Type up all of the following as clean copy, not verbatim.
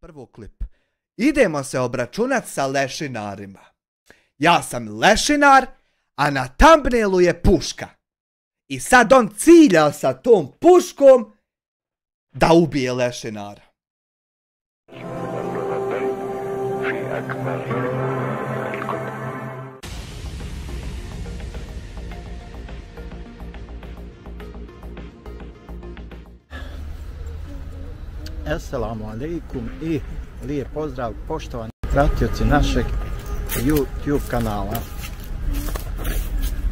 Prvo klip. Idemo se obračunat sa lešinarima. Ja sam lešinar, a na thumbnailu je puška. I sad on cilja sa tom puškom da ubije lešinara. Assalamu alaikum i lijep pozdrav poštovani pratioci našeg YouTube kanala.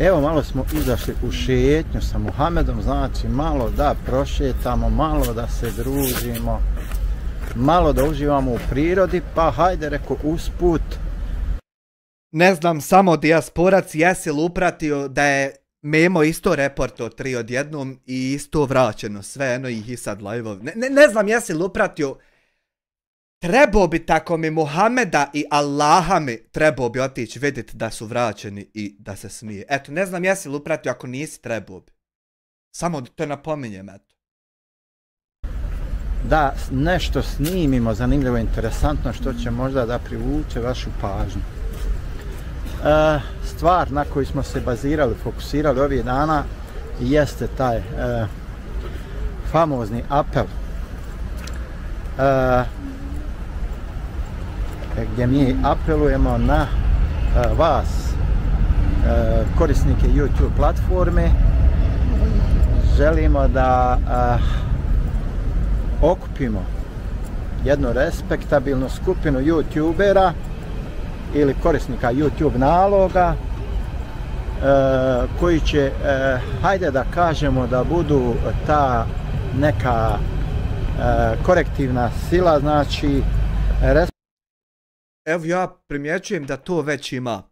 Evo malo smo izašli u šetnju sa Muhamedom, znači malo da prošetamo, malo da se družimo, malo da uživamo u prirodi, pa hajde reko usput. Ne znam, samo dijasporac jesi li upratio da je Memo isto reporto 3 odjednom i isto vraćeno, sve eno ih i sad live-ov. Ne znam jesi li upratio, trebao bi tako mi Muhameda i Allaha mi trebao bi otići vidjeti da su vraćeni i da se smije. Eto, ne znam jesi li upratio, ako nisi trebao bi. Samo to napominjem, eto. Da nešto snimimo zanimljivo, interesantno, što će možda da privuče vašu pažnju. Stvar na koju smo se bazirali, fokusirali ovih dana jeste taj famozni apel gdje mi apelujemo na vas, korisnike YouTube platforme. Želimo da okupimo jednu respektabilnu skupinu YouTubera ili korisnika YouTube naloga koji će, hajde da kažemo, da budu ta neka korektivna sila, znači Evo ja primjećujem da to već ima.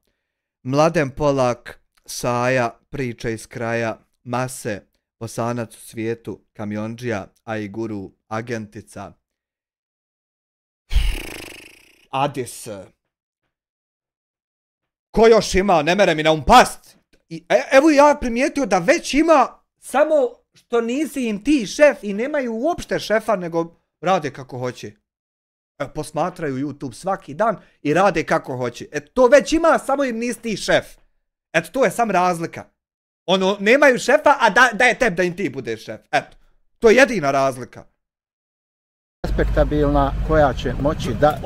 Mladen Polak, Saja, priča iz kraja, Mase, Bosanac u svijetu, Kamionđija, Aiguru, Agentica, Adis. Ko još ima? Ne mere mi na past. Evo ja primijetio da već ima, samo što nisi im ti šef i nemaju uopšte šefa, nego rade kako hoće. Posmatraju YouTube svaki dan i rade kako hoće. Eto, to već ima, samo im nisi ti šef. Eto, to je sam razlika. Ono, nemaju šefa, a da je tebi da im ti budeš šef. Eto, to je jedina razlika. Respektabilna koja će moći da...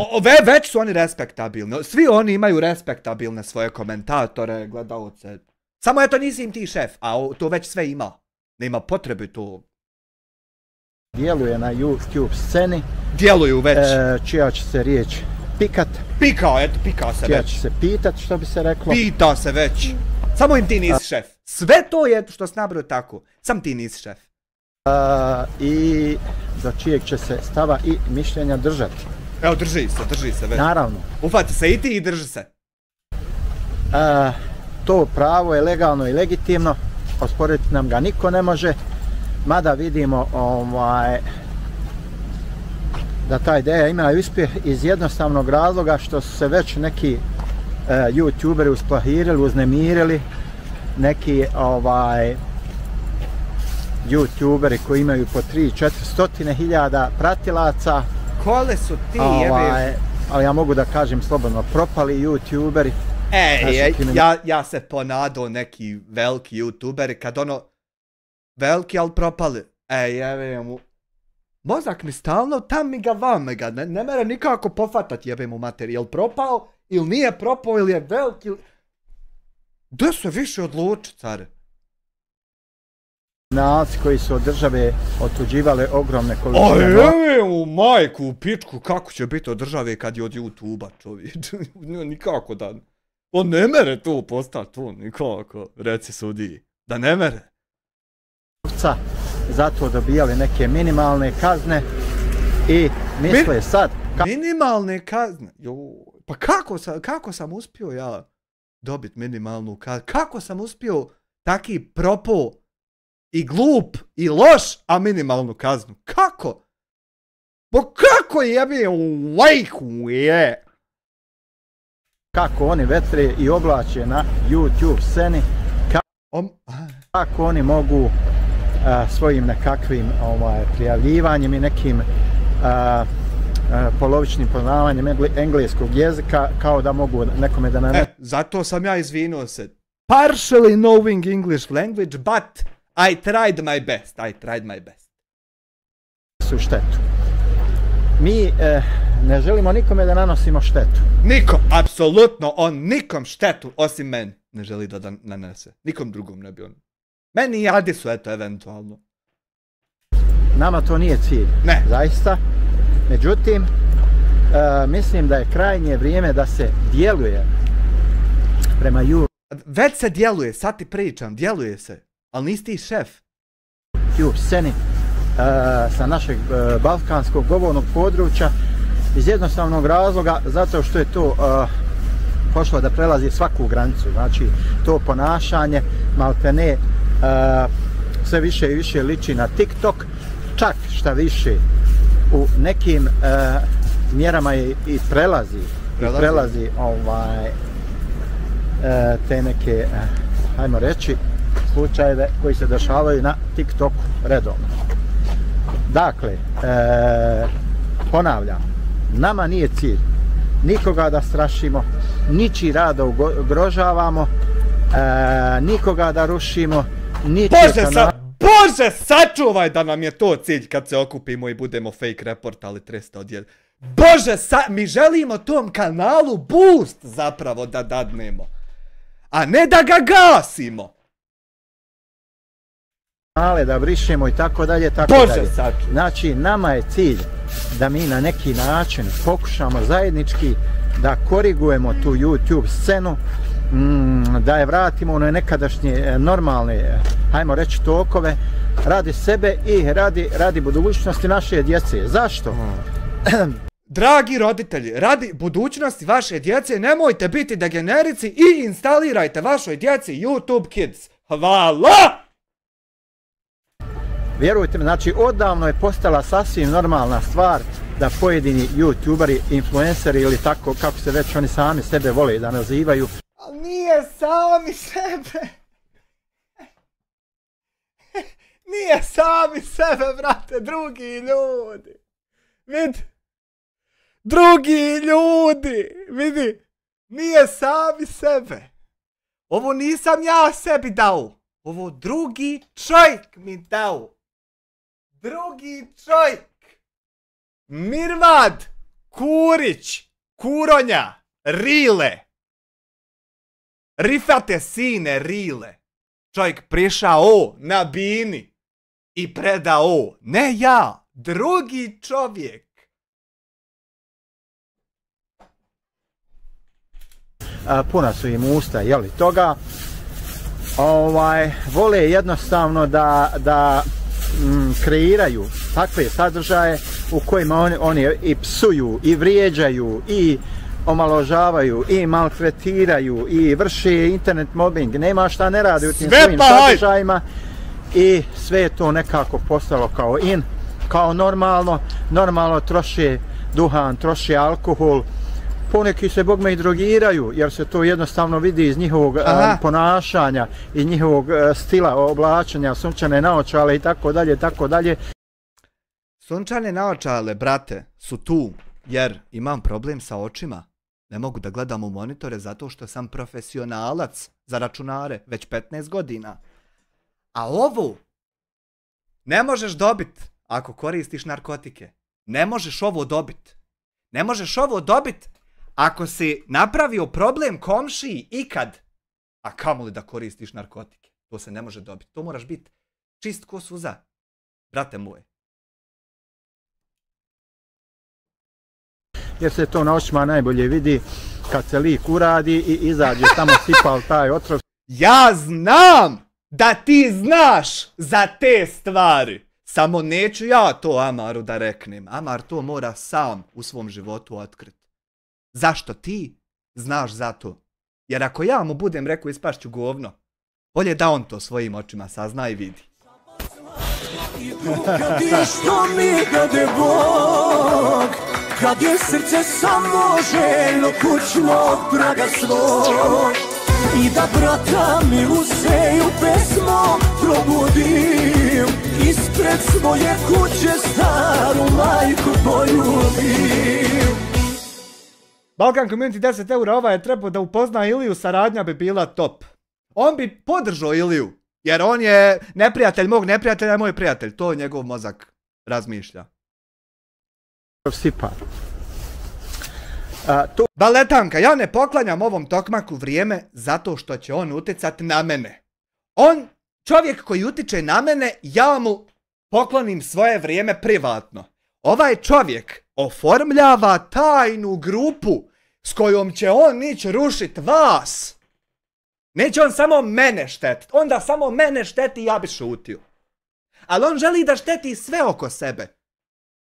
Već su oni respektabilni. Svi oni imaju respektabilne svoje komentatore, gledalce. Samo eto nisi im ti šef, a to već sve ima. Nema potrebe to. Djeluje na YouTube sceni. Djeluju već. Čija će se riječ pikat. Pikao, eto, pikao se čija već. Će se pitat, što bi se reklo. Pita se već. Samo im ti nisi šef. Sve to je što se nabrao tako. Sam ti nisi šef. I do čijeg će se stava i mišljenja držati. Evo, drži se već. Naravno. Ufati se i ti i drži se. To pravo je legalno i legitimno, osporiti nam ga niko ne može, mada vidimo da ta ideja ima uspjeh iz jednostavnog razloga što su se već neki YouTuberi usplahirili, uznemirili, neki YouTuberi koji imaju po 300-400 hiljada pratilaca. Kole su ti ali ja mogu da kažem slobodno, propali YouTuberi. Ja se ponadao neki veliki YouTuberi, kad ono, veliki ali propali. Jebe mu, mozak mi stalno tam mi ga vam ga, ne mere nikako pofatat, jebe mu materi, jel propao ili nije propao ili je veliki. Da se više odluči, care. Nalci koji su od države otuđivale ogromne količine. Jebe mu majku u pičku, kako će biti od države kad je od YouTube-a, čovječ. Nikako da. On ne mere to postati, to nikako, reci sudiji, da ne mere. Zato dobijali neke minimalne kazne i misle sad... Minimalne kazne? Pa kako sam uspio ja dobiti minimalnu kaznu? Kako sam uspio taki propo i glup i loš, a minimalnu kaznu? Kako? Pa kako jebe u lajku je? Kako oni vetre i oblače na YouTube sceni, kako oni mogu svojim nekakvim prijavljivanjem i nekim polovičnim poznavanjem engleskog jezika, kao da mogu nekome da nanese. Zato sam ja izvinuo se. Partially knowing English language, but I tried my best. Su štetu. Mi ne želimo nikome da nanosimo štetu. Nikom, apsolutno, on nikom štetu, osim meni, ne želi da nanese. Nikom drugom ne bi on. Meni i Adisu, eto, eventualno. Nama to nije cilj. Ne. Zaista. Međutim, mislim da je krajnje vrijeme da se djeluje prema Već se djeluje, sad ti pričam, djeluje se. Ali nisi ti šef. YouTube sceni sa našeg balkanskog govornog područja iz jednostavnog razloga, zato što je to pošlo da prelazi svaku granicu. Znači, to ponašanje maltene sve više i više liči na TikTok, čak šta više u nekim mjerama i prelazi te neke, hajmo reći, slučajeve koji se dešavaju na TikToku redovno. Dakle, ponavljam, nama nije cilj nikoga da strašimo, ničiji rad da ugrožavamo, nikoga da rušimo, Bože, sačuvaj da nam je to cilj kad se okupimo i budemo fake reportali 300 odjel. Bože, mi želimo tom kanalu boost zapravo da dadnemo, a ne da ga gasimo. Da brišemo i tako dalje, Bože, znači, nama je cilj da mi na neki način pokušamo zajednički da korigujemo tu YouTube scenu, da je vratimo u nekadašnje normalne, hajmo reći, tokove, radi sebe i radi budućnosti naše djece. Zašto? Dragi roditelji, radi budućnosti vaše djece nemojte biti degenerici i instalirajte vašoj djeci YouTube Kids. Hvala! Vjerujte mi, znači odavno je postala sasvim normalna stvar da pojedini youtuberi, influenceri ili tako kako se već oni sami sebe vole da nazivaju. Ali nije sami sebe. Nije sami sebe, brate, drugi ljudi. Vidi. Drugi ljudi, vidi. Nije sami sebe. Ovo nisam ja sebi dao. Ovo drugi čovjek mi dao. Drugi čovjek. Mirvad Kurić, Kuronja, Rile. Rifate sine Rile. Čovjek prišao na bini i predao. Ne ja, drugi čovjek. Puna su im usta, jeli, toga. Vole jednostavno da kreiraju takve sadržaje u kojima oni i psuju, i vrijeđaju, i omaložavaju, i maltretiraju, i vrše internet mobbing, nema šta ne radi u tim svojim sadržajima i sve je to nekako postalo kao kao normalno troše duhan, troše alkohol, poneki se bogme i drogiraju jer se to jednostavno vidi iz njihovog ponašanja, iz njihovog stila oblačenja, sunčane naočale i tako dalje, tako dalje. Sunčane naočale, brate, su tu jer imam problem sa očima. Ne mogu da gledam u monitore zato što sam profesionalac za računare već 15 godina. A ovo ne možeš dobiti ako koristiš narkotike. Ne možeš ovo dobiti. Ne možeš ovo dobiti ako si napravio problem komšiji ikad, a kamoli da koristiš narkotike. To se ne može dobiti. To moraš biti čist ko suza. Brate moj. Jer se to na očima najbolje vidi kad se lik uradi i izađe tamo sipal taj otrov. Ja znam da ti znaš za te stvari. Samo neću ja to Amaru da reknem. Amar to mora sam u svom životu otkriti. Zašto ti znaš za to? Jer ako ja mu budem rekao ispašću govno, bolje da on to svojim očima sazna i vidi. Kad je srce samo željno kućnog praga svoj, I da brata mi useju pesmom probudim, ispred svoje kuće staru majku poljubim. Balkan Community 10 eura, ovaj je trebao da upozna Iliju, saradnja bi bila top. On bi podržao Iliju, jer on je neprijatelj mog neprijatelja, moj prijatelj, to njegov mozak razmišlja. Baletanka, ja ne poklanjam ovom tokmaku vrijeme zato što će on utjecati na mene. On, čovjek koji utiče na mene, ja mu poklonim svoje vrijeme privatno. Ovaj čovjek oformljava tajnu grupu s kojom će on ići rušit vas. Neće on samo mene štetiti, onda samo mene šteti i ja bi šutio. Ali on želi da šteti sve oko sebe.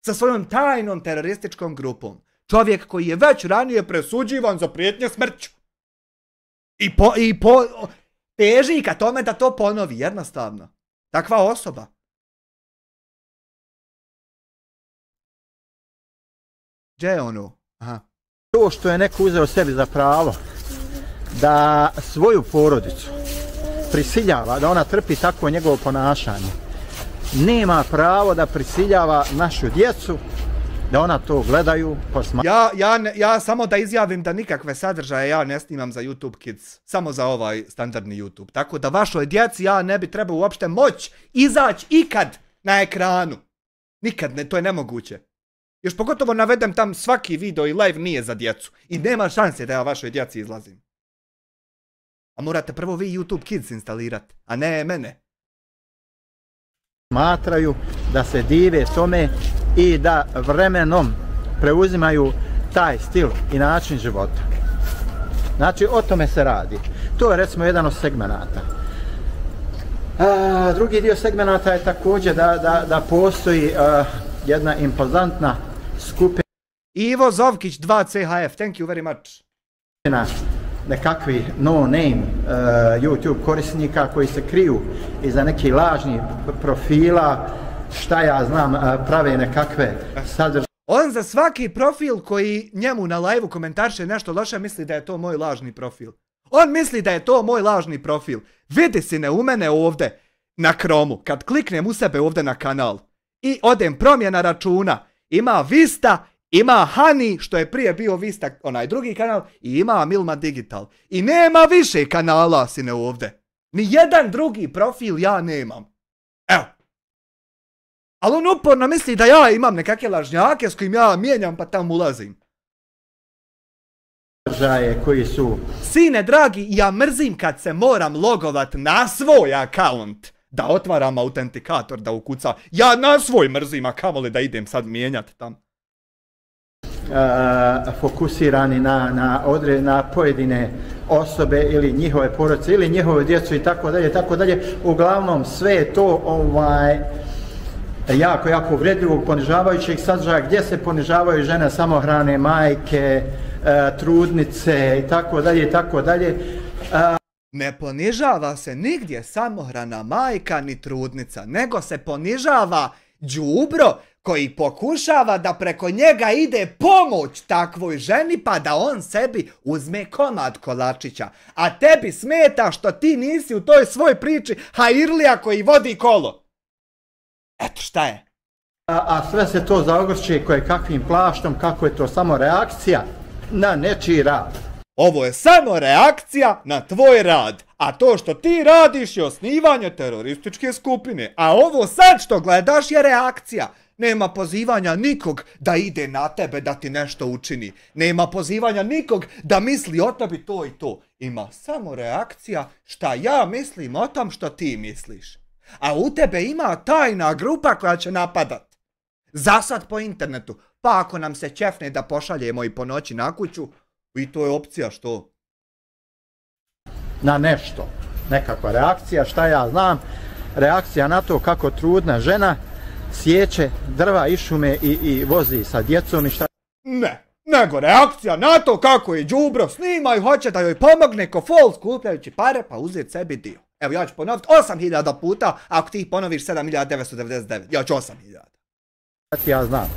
Sa svojom tajnom terorističkom grupom. Čovjek koji je već ranije presuđivan za prijetnje smrću. I teži ka tome da to ponovi, jednostavno. Takva osoba. Gdje je ono? Aha. To što je neko uzeo sebi za pravo da svoju porodicu prisiljava, da ona trpi takvo njegovo ponašanje, nema pravo da prisiljava našu djecu da ona to gledaju, ja samo da izjavim da nikakve sadržaje ja ne snimam za YouTube Kids, samo za ovaj standardni YouTube. Tako da vašoj djeci ja ne bi trebao uopšte moć izaći ikad na ekranu. Nikad, ne, to je nemoguće. Još pogotovo navedem tam svaki video i live nije za djecu. I nema šanse da ja vašoj djeci izlazim. A morate prvo vi YouTube Kids instalirati, a ne mene. Smatraju da se dive tome i da vremenom preuzimaju taj stil i način života. Znači, o tome se radi. To je recimo jedan od segmenata. Drugi dio segmenata je također da postoji jedna impozantna skupina Ivo Zovkić 2CHF, thank you very much. Nekakvi no-name YouTube korisnika koji se kriju iza nekih lažnih profila, šta ja znam, prave nekakve sadržaje. On za svaki profil koji njemu na live-u komentarše nešto loše misli da je to moj lažni profil. On misli da je to moj lažni profil. Vidi sine u mene ovdje na Chromu, kad kliknem u sebe ovdje na kanal i odem promjena računa, ima Vista, ima Hani, što je prije bio Vista, onaj drugi kanal, i ima Milma Digital. I nema više kanala, sine, ovdje. Ni jedan drugi profil ja nemam. Evo. Ali on uporno misli da ja imam nekakve lažnjake s kojim ja mijenjam pa tam ulazim. Koji su... Sine, dragi, ja mrzim kad se moram logovat na svoj akaunt. Da otvaram autentikator, da ukuca. Ja na svoj mrzim, a kamoli da idem sad mijenjati tam. Fokusirani na pojedine osobe ili njihove porodice ili njihove djecu i tako dalje, tako dalje. Uglavnom sve je to jako uvredljivog, ponižavajućeg sadržaja gdje se ponižavaju žene, samohrane, majke, trudnice i tako dalje i tako dalje. Ne ponižava se nigdje samohrana majka ni trudnica, nego se ponižava đubro koji pokušava da preko njega ide pomoć takvoj ženi pa da on sebi uzme komad kolačića. A tebi smeta što ti nisi u toj svoj priči Hairlija koji vodi kolo. Eto šta je. A sve se to zaogrće koje kakvim plaštom, kako je to samo reakcija na nečiji rad. Ovo je samo reakcija na tvoj rad, a to što ti radiš je osnivanje terorističke skupine, a ovo sad što gledaš je reakcija. Nema pozivanja nikog da ide na tebe da ti nešto učini. Nema pozivanja nikog da misli o tebi to i to. Ima samo reakcija šta ja mislim o tom što ti misliš. A u tebe ima tajna grupa koja će napadat. Zasad po internetu. Pa ako nam se ćefne da pošaljemo i po noći na kuću, i to je opcija što? Na nešto. Nekakva reakcija, šta ja znam. Reakcija na to kako trudna žena sječe drva i šume i vozi sa djecom i šta... Ne, nego reakcija na to kako je đubro snima i hoće da joj pomogne ko fol skupljajući pare pa uzeti sebi dio. Evo ja ću ponoviti 8000 puta, ako ti ponoviš 7999, ja ću 8000. Ja znam.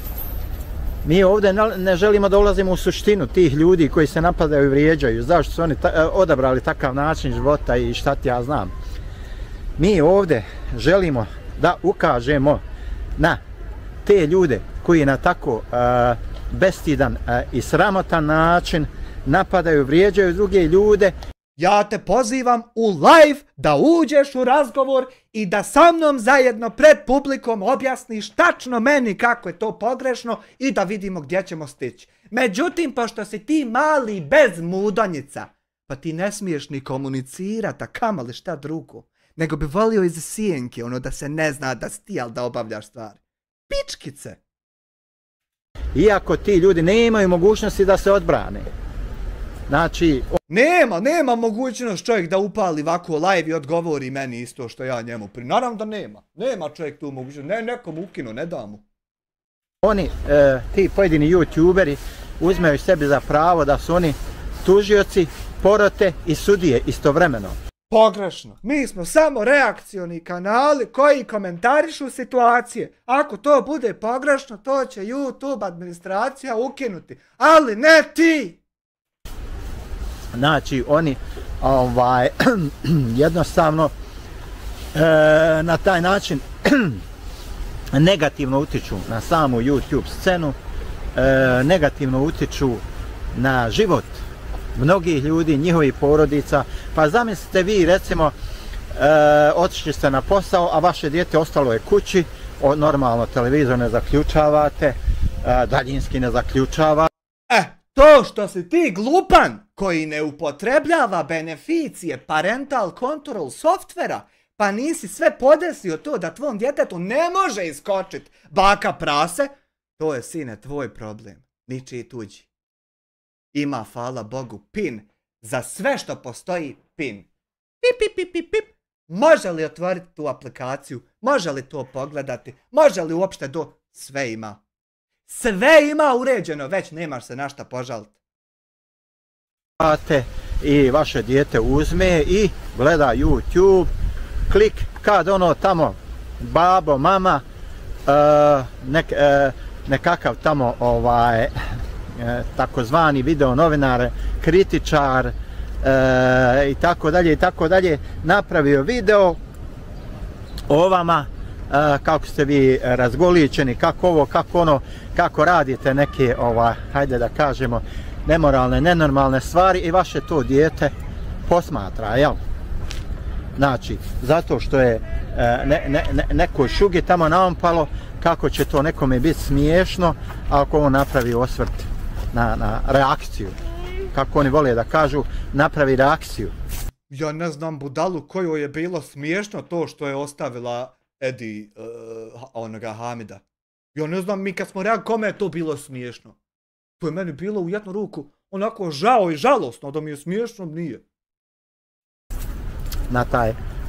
Mi ovdje ne želimo da ulazimo u suštinu tih ljudi koji se napadaju i vrijeđaju. Zašto su oni odabrali takav način života i šta ti ja znam. Mi ovdje želimo da ukažemo na te ljude koji na tako bestidan i sramotan način napadaju, vrijeđaju druge ljude. Ja te pozivam u live da uđeš u razgovor i da sa mnom zajedno pred publikom objasniš tačno meni kako je to pogrešno i da vidimo gdje ćemo stići. Međutim, pošto si ti mali bez mudonjica, pa ti ne smiješ ni komunicirati, a kamali šta drugo, nego bi volio iz sijenke, ono da se ne zna da si ti, ali da obavljaš stvari. Pičkice! Iako ti ljudi ne imaju mogućnosti da se odbrane. Znači... Nema mogućnost čovjek da upali ovako live i odgovori meni isto što ja njemu naravno da nema. Nema čovjek tu mogućnost. Nekom ukinu, ne da mu. Oni, ti pojedini youtuberi, uzmeju sebi za pravo da su oni tužioci, porote i sudije istovremeno. Pogrešno. Mi smo samo reakcioni kanali koji komentarišu situacije. Ako to bude pogrešno, to će YouTube administracija ukinuti. Ali ne ti! Znači, oni jednostavno na taj način negativno utiču na samu YouTube scenu, negativno utiču na život mnogih ljudi, njihovih porodica. Pa zamislite vi, recimo, otišli ste na posao, a vaše dijete ostalo je kući, normalno televizor ne zaključavate, daljinski ne zaključavate. To što si ti glupan koji ne upotrebljava beneficije parental control softvera, pa nisi sve podesio to da tvom djetetu ne može iskočit baka prase, to je, sine, tvoj problem, ničiji tuđi. Ima, hvala Bogu, PIN. Za sve što postoji PIN. Pip, pip, pip, pip, pip. Može li otvoriti tu aplikaciju? Može li to pogledati? Može li uopšte sve ima? Sve ima uređeno, već nemaš se na šta požaliti. I vaše dijete uzme i gleda YouTube, klik, kad ono tamo, babo, mama, nekakav tamo takozvani video novinar, kritičar i tako dalje, napravio video o vama, kako ste vi razgoličeni, kako ovo, kako ono, kako radite neke, hajde da kažemo, nemoralne, nenormalne stvari i vaše to dijete posmatra, jel? Znači, zato što je nekoj šugi tamo naompalo, kako će to nekome biti smiješno, ako on napravi osvrt na reakciju. Kako oni vole da kažu, napravi reakciju. Ja ne znam budalu kojoj je bilo smiješno to što je ostavila Edi, onoga Hamida. Ja ne znam, mi kad smo reagovali, kome je to bilo smiješno? To je meni bilo u jednu ruku onako žao i žalosno, da mi je smiješno, nije.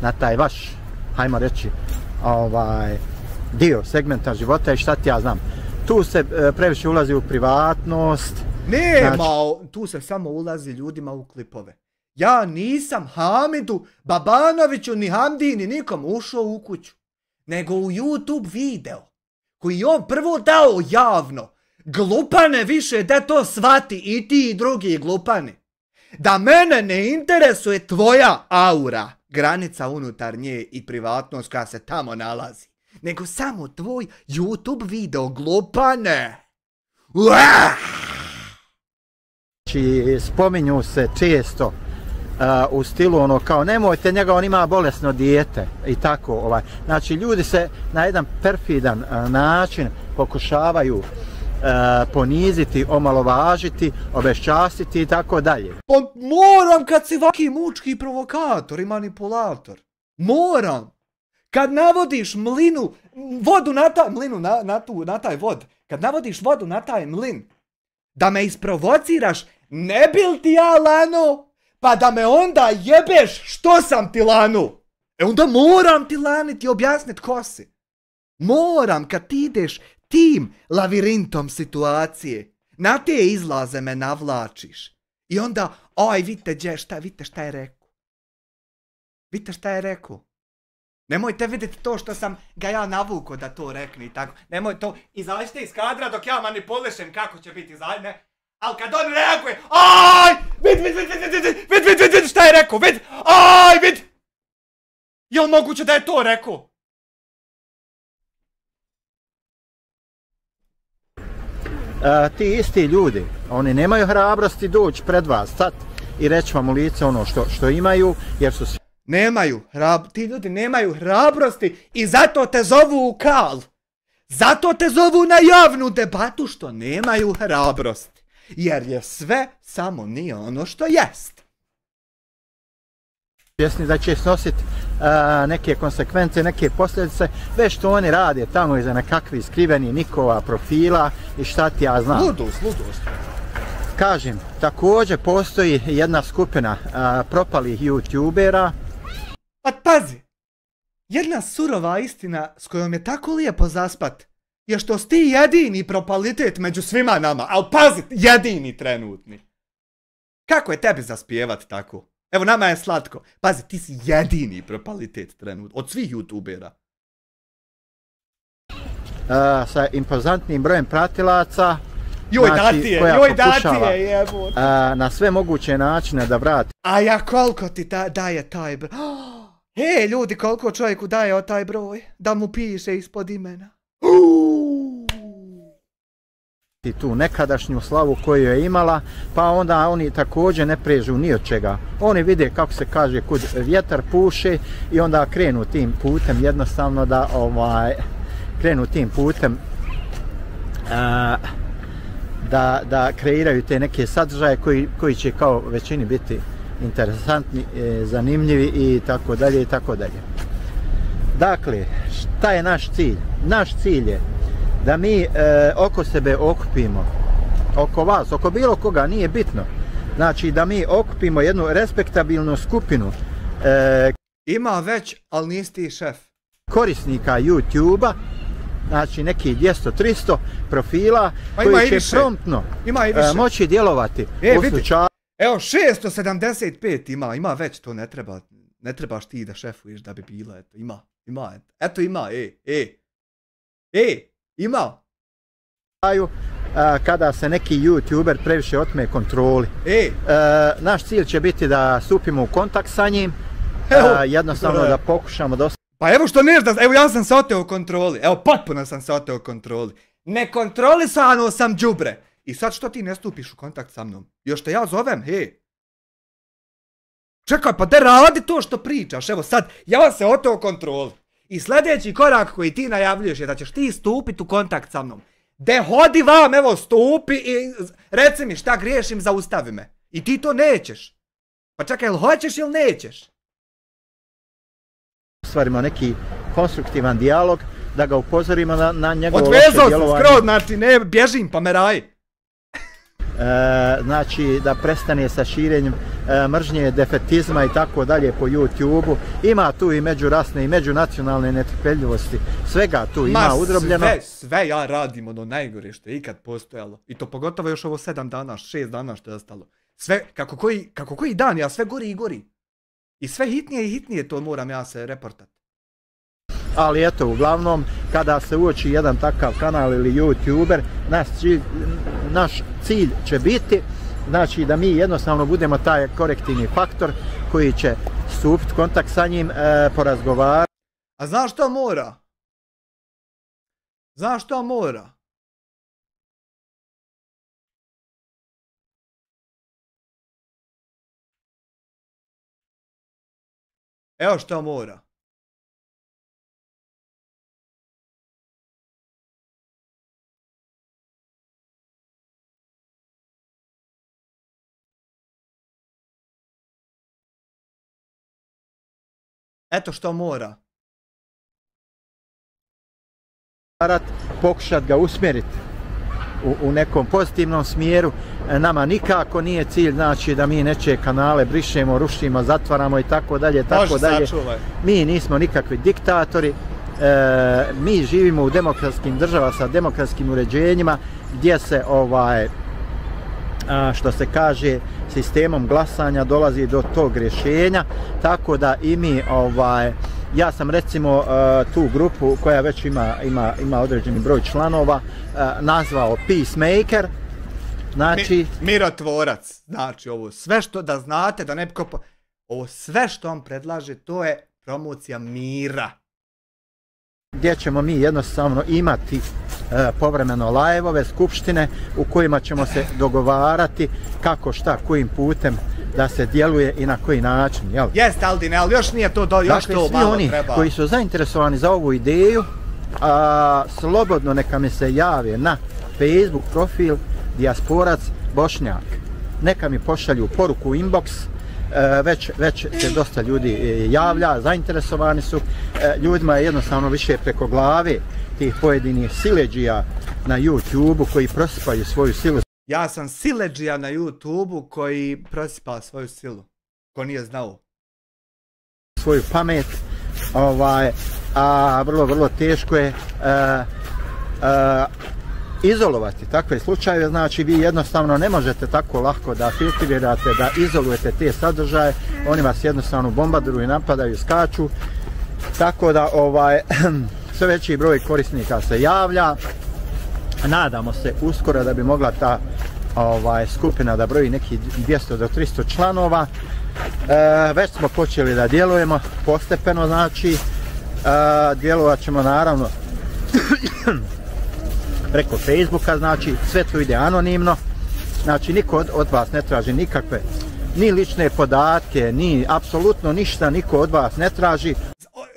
Na taj vaš, hajmo reći, dio segmenta života i šta ti ja znam. Tu se previše ulazi u privatnost. Nema, tu se samo ulazi ljudima u klipove. Ja nisam Hamidu, Babanoviću, ni Hamdini, nikom ušao u kuću. Nego u YouTube video, koji je on prvo dao javno. Glupane više, da to shvati i ti i drugi glupani. Da mene ne interesuje tvoja aura, granica unutar nje i privatnost koja se tamo nalazi. Nego samo tvoj YouTube video, glupane. Znači, spominju se često u stilu ono kao nemojte njega, on ima bolesno dijete i tako. Znači, ljudi se na jedan perfidan način pokušavaju poniziti, omalovažiti, obeščastiti i tako dalje. Pa moram kad si vaki mučki provokator i manipulator. Moram. Kad navodiš mlinu, vodu na taj mlinu, na taj vod, kad navodiš vodu na taj mlin, da me isprovociraš, ne bil ti ja lano, pa da me onda jebeš što sam ti lanu. Onda moram ti laniti i objasniti ko si. Moram kad ti ideš tim lavirintom situacije, na te izlaze me navlačiš. I onda, vidite šta je rekao. Vidite šta je rekao. Nemojte vidjeti to što sam ga ja navuko da to rekne i tako. Nemoj to, izađite iz kadra dok ja manipulišem kako će biti ne. Ali kad on reaguje, aj, vid, šta je rekao, vid, aj, vid. Jel moguće da je to rekao? Ti isti ljudi, oni nemaju hrabrosti doći pred vas sad i reći vam u lice ono što imaju, jer su... Ti ljudi nemaju hrabrosti i zato te zovu u kal. Zato te zovu na javnu debatu što nemaju hrabrosti. Jer je sve samo nije ono što jest. Svjesni da će snositi neke konsekvence, neke posljedice, već što oni rade tamo iza nekakvih skrivenih nikova profila i šta ti ja znam. Ludost. Kažem, također postoji jedna skupina propalih youtubera. A pazi, jedna surova istina s kojom je tako lijepo zaspat je što si ti jedini propalitet među svima nama, ali pazi, jedini trenutni. Kako je tebi zaspjevat tako? Evo, nama je slatko. Pazi, ti si jedini propalitet trenutno, od svih youtubera. Sa impozantnim brojem pratilaca. Joj, datije, jebo. Na sve moguće načine da vrati. A ja koliko ti daje taj broj? Hej, ljudi, koliko čovjeku daje taj broj? Da mu piše ispod imena. I tu nekadašnju slavu koju je imala, pa onda oni također ne prežu ni od čega. Oni vide, kako se kaže, kud vjetar puše i onda krenu tim putem, jednostavno da krenu tim putem da kreiraju te neke sadržaje koji će kao većini biti interesantni, zanimljivi i tako dalje i tako dalje. Dakle, šta je naš cilj? Naš cilj je da mi oko sebe okupimo, oko vas, oko bilo koga, nije bitno. Znači da mi okupimo jednu respektabilnu skupinu. Ima već, ali nisi ti šef. Korisnika YouTube-a, znači neki 200-300 profila koji će promptno moći djelovati u slučaju. Evo, 675 ima već, to ne trebaš ti da šefuješ da bi bila, eto, ima, eto ima, ima. Kada se neki YouTuber previše otme kontroli. Naš cilj će biti da stupimo u kontakt sa njim, jednostavno da pokušamo dosta. Pa evo što neš da, evo ja sam se oteo kontroli, evo potpuno sam se oteo kontroli. Nekontrolisano sam đubre. I sad što ti ne stupiš u kontakt sa mnom? Još te ja zovem, Čekaj, pa da radi to što pričaš, evo sad, ja se oteo kontroli. I sljedeći korak koji ti najavljuješ je da ćeš ti stupiti u kontakt sa mnom. De hodi vam, evo stupi i reci mi šta griješim, zaustavi me. I ti to nećeš. Pa čekaj, jel hoćeš ili nećeš? Ostvarimo neki konstruktivan dijalog, da ga upozorimo na njegovo loše djelovanje. Odvezao sam skroz, znači ne bježim pa me raj. Znači da prestane sa širenjem mržnje, defetizma i tako dalje po YouTube-u. Ima tu i međurasne i međunacionalne netrpeljivosti. Svega tu ima udrobljeno. Sve ja radim ono najgore što je ikad postojalo. I to pogotovo još ovo 7 dana, 6 dana što je ostalo. Sve, kako koji dan, ja sve gori i gori. I sve hitnije i hitnije to moram ja se reportat. Ali eto, uglavnom, kada se uoči jedan takav kanal ili YouTuber, naš cilj će biti, znači da mi jednostavno budemo taj korektivni faktor koji će stupiti u kontakt sa njim, porazgovarati. A znaš što mora? Znaš što mora? Evo što mora. Eto što mora. Pokušat ga usmjeriti u nekom pozitivnom smjeru. Nama nikako nije cilj, znači da mi nečije kanale brišemo, rušimo, zatvaramo i tako dalje, tako dalje. Mi nismo nikakvi diktatori. Mi živimo u demokratskim državama sa demokratskim uređenjima gdje se što se kaže sistemom glasanja dolazi do tog rješenja, tako da i mi Ja sam recimo tu grupu koja već ima određeni broj članova nazvao Peacemaker. Znači... Mirotvorac. Znači ovo sve što da znate, da ne bi ovo sve što on predlaže, to je promocija mira. Gdje ćemo mi jednostavno imati povremeno live-ove, skupštine u kojima ćemo se dogovarati kako, šta, kojim putem da se djeluje i na koji način, jel? Jeste, Aldine, ali još nije to, još dakle, to malo treba. Svi oni koji su zainteresovani za ovu ideju, slobodno neka mi se jave na Facebook profil Dijasporac Bošnjak. Neka mi pošalju poruku u inbox, već se dosta ljudi javlja, zainteresovani su. Ljudima je jednostavno više preko glave tih pojedinih sileđija na YouTube-u koji prosipaju svoju silu. Ja sam sileđija na YouTube-u koji prosipa svoju silu, ko nije znao. Svoju pamet, a vrlo teško je izolovati takve slučajeve, znači vi jednostavno ne možete tako lako da filtrirate, da izolujete te sadržaje, oni vas jednostavno bombarduju i napadaju, skaču, tako da sve veći broj korisnika se javlja. Nadamo se uskoro da bi mogla ta skupina da broji neki 200 do 300 članova. Već smo počeli da djelujemo postepeno, znači djelovat ćemo naravno preko Facebooka, znači sve to ide anonimno, znači niko od vas ne traži nikakve ni lične podatke, ni apsolutno ništa niko od vas ne traži.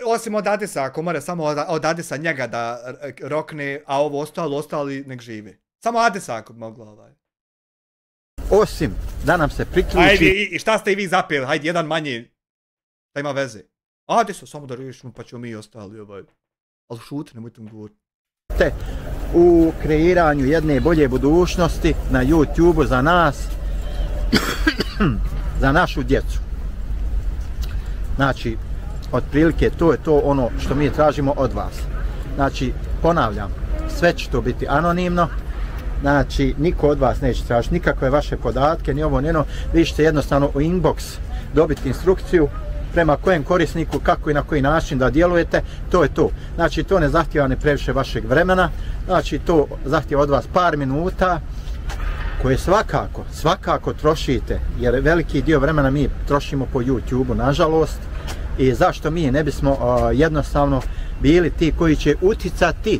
Osim od Adisa, ako mora samo od Adisa njega da rokne, a ovo ostali nek živi. Samo Adisa ako bi mogla Osim da nam se priključi... Ajde, i šta ste i vi zapeli? Hajde, jedan manji da ima veze. Adisa, samo da riješimo pa ćemo mi ostali Ali šuti, nemojte mu govoriti. U kreiranju jedne bolje budućnosti na YouTube-u za nas, za našu djecu. Znači, otprilike to je to ono što mi tražimo od vas. Znači, ponavljam, sve će to biti anonimno, znači niko od vas neće tražiti nikakve vaše podatke, ni ovo, ni ono, vi ćete jednostavno u inbox dobiti instrukciju prema kojem korisniku, kako i na koji način da djelujete, to je to. Znači, to ne zahtjeva ne previše vašeg vremena, znači to zahtjeva od vas par minuta, koje svakako trošite, jer veliki dio vremena mi trošimo po YouTube-u, nažalost, i zašto mi ne bismo jednostavno bili ti koji će uticati,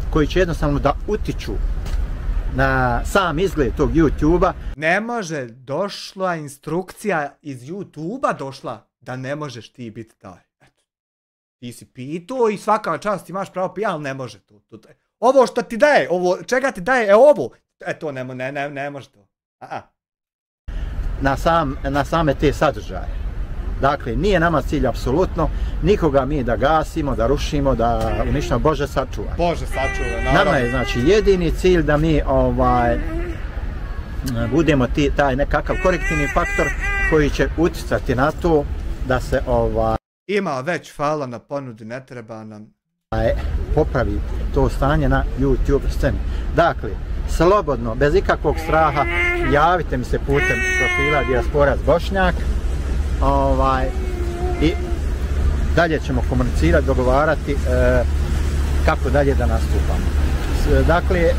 koji će jednostavno da utiču na sam izgled tog YouTube-a. Ne može, došla instrukcija iz YouTube-a došla da ne možeš ti biti taj. Eto. Ti si pitao i svaka čast imaš pravo pija, ali ne može to. Ovo što ti daje, ovo čega ti daje, ovo. To ne može to. Na same te sadržaje. Dakle, nije nama cilj apsolutno nikoga mi da gasimo, da rušimo, da uništimo, Bože sačuva. Bože sačuva, naravno. Nama je znači jedini cilj da mi budemo taj nekakav korektivni faktor koji će utjecati na to da se ima već fala na ponudi, ne treba nam popravi to stanje na YouTube sceni. Dakle, slobodno, bez ikakvog straha, javite mi se putem profila Dijasporac Bošnjak. I dalje ćemo komunicirati, dogovarati kako dalje da nastupamo. Dakle,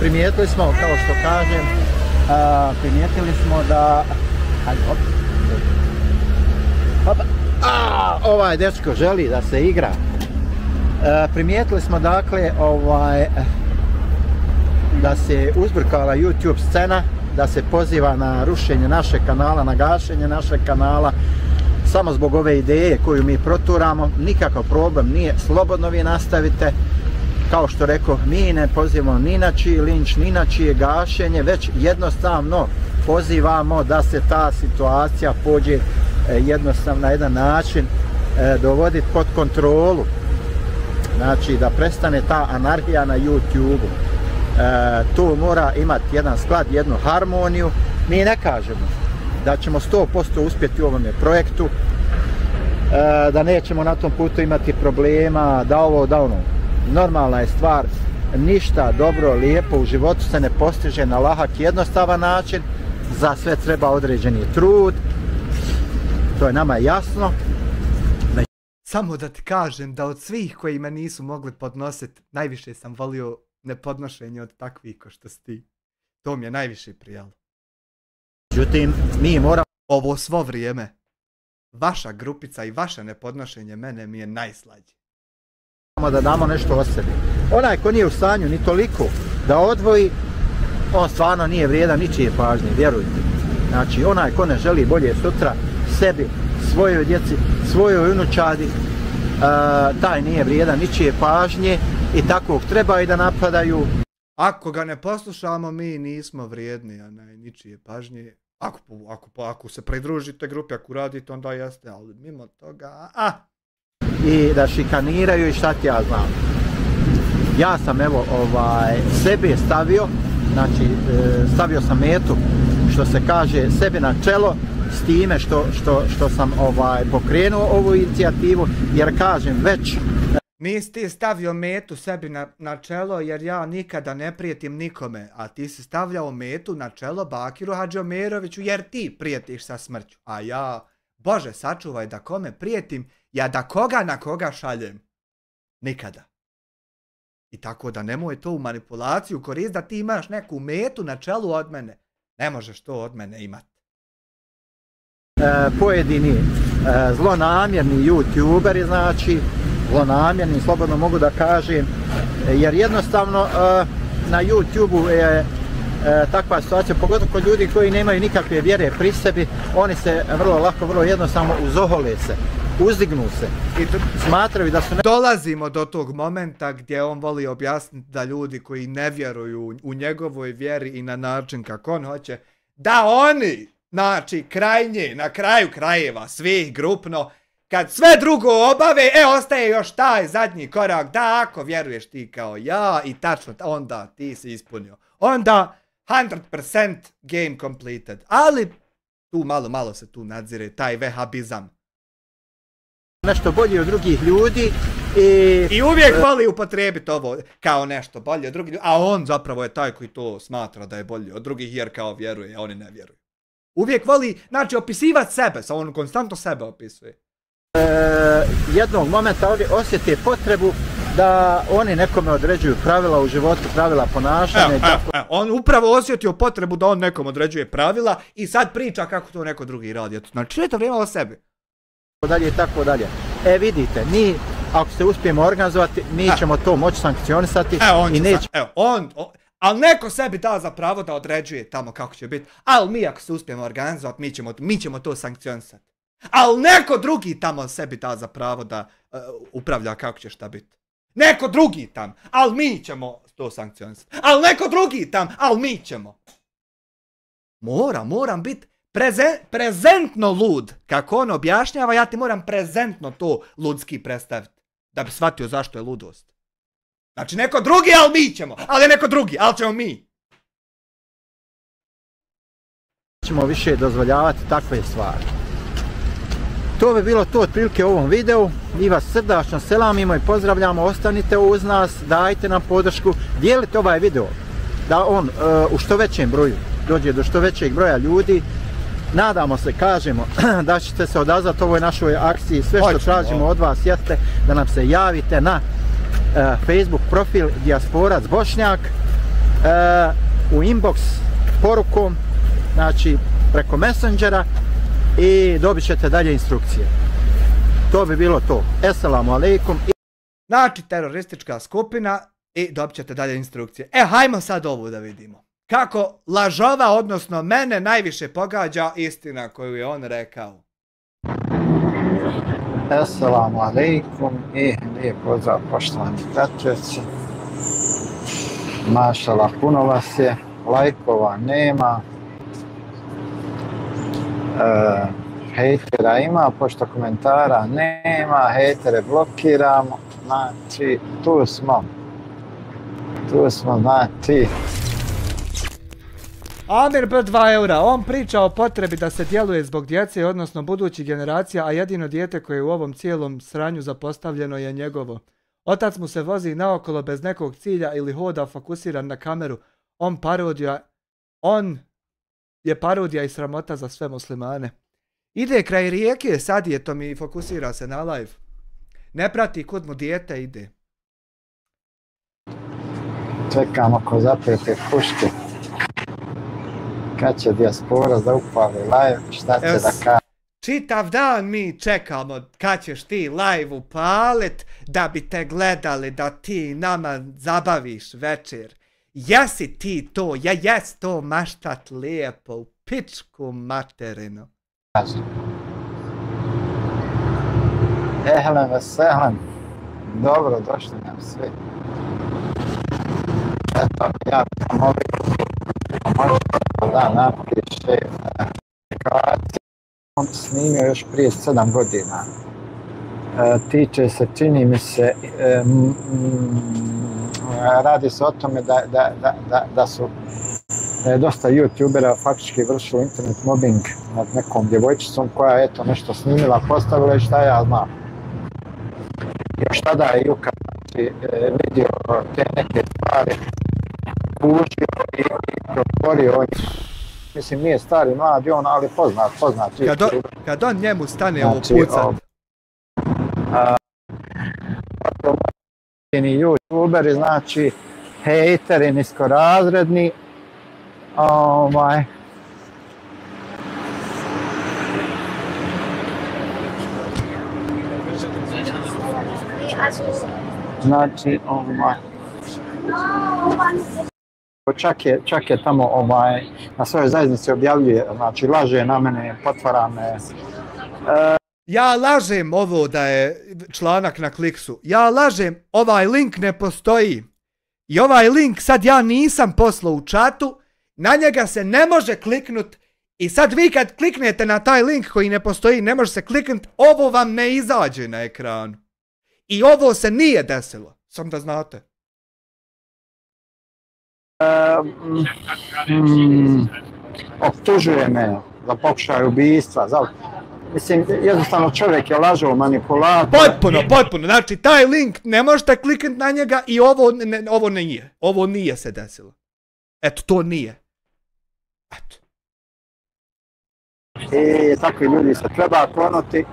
primijetili smo, kao što kažem, primijetili smo da... Hajde, ovaj dečko želi da se igra. Primijetili smo, dakle, da se uzburkala YouTube scena, da se poziva na rušenje našeg kanala, na gašenje našeg kanala, samo zbog ove ideje koju mi proturamo. Nikakav problem nije, slobodno vi nastavite. Kao što rekao, mi ne pozivamo ni na čiji linč, ni na čije gašenje, već jednostavno pozivamo da se ta situacija pođe jednostavno na jedan način dovoditi pod kontrolu. Znači da prestane ta anarhija na YouTube-u. To mora imati jedan sklad, jednu harmoniju. Mi ne kažemo da ćemo 100% uspjeti u ovome projektu, da nećemo na tom putu imati problema, da ovo, da ono. Normalna je stvar, ništa dobro, lijepo u životu se ne postiže na lahak, jednostavan način, za sve treba određeni trud, to je nama jasno. samo da ti kažem da od svih koji me nisu mogli podnositi, najviše sam volio nepodnošenje od takvih ko što si ti. To mi je najviše prijalo. Međutim, mi moramo Ovo svo vrijeme, vaša grupica i vaše nepodnošenje mene mi je najslađe. da damo nešto od sebi. Onaj ko nije u stanju ni toliko da odvoji, on stvarno nije vrijedan ničije pažnje, vjerujte. Znači, onaj ko ne želi bolje sutra sebi, svojoj djeci, svojoj unučadi, taj nije vrijedan ničije pažnje i takvog treba i da napadaju. Ako ga ne poslušamo, mi nismo vrijedni, a ne ničije pažnje. Ako se pridružite grupi, ako radite, onda jeste, ali mimo toga, I da šikaniraju i šta ti ja znam. Ja sam evo sebe stavio, znači stavio sam metu, što se kaže, sebi na čelo s time što sam pokrenuo ovu inicijativu, jer kažem već... Nisi ti stavio metu sebi na čelo jer ja nikada ne prijetim nikome, a ti si stavljao metu na čelo Bakiru Hadžiomeroviću jer ti prijetiš sa smrću, a ja, Bože sačuvaj da kome prijetim, ja da koga na koga šaljem. Nikada. I tako da nemoj to u manipulaciju koristiti da ti imaš neku metu na čelu od mene. Ne možeš to od mene imati. Pojedini zlonamjerni youtuberi, znači, zlonamjerni, slobodno mogu da kažem, jer jednostavno na YouTubeu je takva situacija, pogotovo kod ljudi koji nemaju nikakve vjere pri sebi, oni se vrlo lako, vrlo jednostavno uzohole se, uzdignu se i smatraju da su... Dolazimo do tog momenta gdje on voli objasniti da ljudi koji ne vjeruju u njegovoj vjeri i na način kako on hoće, da oni, znači krajnje, na kraju krajeva, svih grupno, kad sve drugo obave, ostaje još taj zadnji korak, da ako vjeruješ ti kao ja i tačno, onda ti si ispunio. Onda 100% game completed. Ali tu malo se tu nadzire taj vehabizam. Nešto bolje od drugih ljudi i uvijek voli upotrijebiti ovo kao nešto bolje od drugih ljudi, a on zapravo je taj koji to smatra da je bolje od drugih jer kao vjeruje, a oni ne vjeruju. Uvijek voli, znači, opisivati sebe, sa on konstantno sebe opisuje. Jednog momenta osjete potrebu da oni nekome određuju pravila u životu, pravila ponašanja. On upravo osjetio potrebu da on nekom određuje pravila i sad priča kako to neko drugi radi. Znači, to vrijeme o sebi. Tako dalje. Vidite, mi, ako se uspijemo organizovati, mi ćemo to moći sankcionisati i neće... Ali neko sebi da za pravo da određuje tamo kako će biti, ali mi ako se uspijemo organizovati, mi ćemo to sankcionisati. Ali neko drugi tamo sebi da za pravo da upravlja kako će šta biti. Neko drugi tam, ali mi ćemo to sankcionisati. Ali neko drugi tam, ali mi ćemo. Moram biti prezentno lud. Kako on objašnjava, ja ti moram prezentno to ludski predstaviti. Da bi shvatio zašto je ludost. Znači neko drugi, ali mi ćemo. Ali neko drugi, ali ćemo mi. Nećemo više dozvoljavati takve stvari. To bi bilo to otprilike u ovom videu. Mi vas srdačno selamimo i pozdravljamo. Ostanite uz nas, dajte nam podršku, dijelite ovaj video da on u što većem broju dođe do što većeg broja ljudi. Nadamo se, kažemo, da ćete se odazvati ovoj našoj akciji. Sve što tražimo od vas jeste da nam se javite na Facebook profil Dijasporac Bošnjak, u inbox porukom, znači preko Messengera, i dobit ćete dalje instrukcije. To bi bilo to. Esselamu alaikum. Znači teroristička skupina i dobit ćete dalje instrukcije. Hajmo sad ovu da vidimo. Kako lažova, odnosno mene, najviše pogađa istina koju je on rekao. Esselamu alaikum i lijep pozdrav poštovani pratioci. Mašala, puno vas je, lajkova nema. Hejtera ima, pošto komentara nema, hejtere blokiramo, znači tu smo, znači. Amir B. 2 eura, on priča o potrebi da se djeluje zbog djece, odnosno budućih generacija, a jedino dijete koje je u ovom cijelom sranju zapostavljeno je njegovo. Otac mu se vozi naokolo bez nekog cilja ili hoda fokusiran na kameru. On je parodija i sramota za sve muslimane. Ide kraj rijeke, sad je to mi fokusira se na live. Ne prati kud mu dijete ide. Čekamo ko zapete puške. Kad će dijaspora da upali live, šta će da kaže? Čitav dan mi čekamo kad ćeš ti live upalit da bi te gledali, da ti nama zabaviš večer. Jesi ti to, jes to maštat lijepo u pičku materinu. Ehlen vesehlen, dobro došli nam svi. Eto, ja sam da napiše aplikaciju, on snimio još prije 7 godina. Tiče se, čini mi se, radi se o tome da su dosta youtubera faktički vršili internet mobbing nad nekom djevojčicom koja je eto nešto snimila, postavila i šta ja znam. Još tada je Juka vidio te neke stvari, kužio i protvorio. Mislim, nije stari, mladi on, ali poznat. Kad on njemu stane ovo pucat. Youtuberi, znači, hejteri niskorazredni, znači, čak je tamo na svojoj zajednici objavljuje, znači laže na mene, potvara me. Ja lažem ovo da je članak na Kliksu. Ja lažem, ovaj link ne postoji. I ovaj link sad ja nisam poslao u čatu, na njega se ne može kliknut i sad vi kad kliknete na taj link koji ne postoji, ne može se kliknut, ovo vam ne izađe na ekranu. I ovo se nije desilo, sam da znate. Optužuje me za pokušaj ubijstva, mislim, jednostavno čovjek je lažao, manipulator. Potpuno, znači taj link ne možete kliknuti na njega i ovo nije se desilo. Eto, to nije. Eto. I takvi ljudi se treba klonuti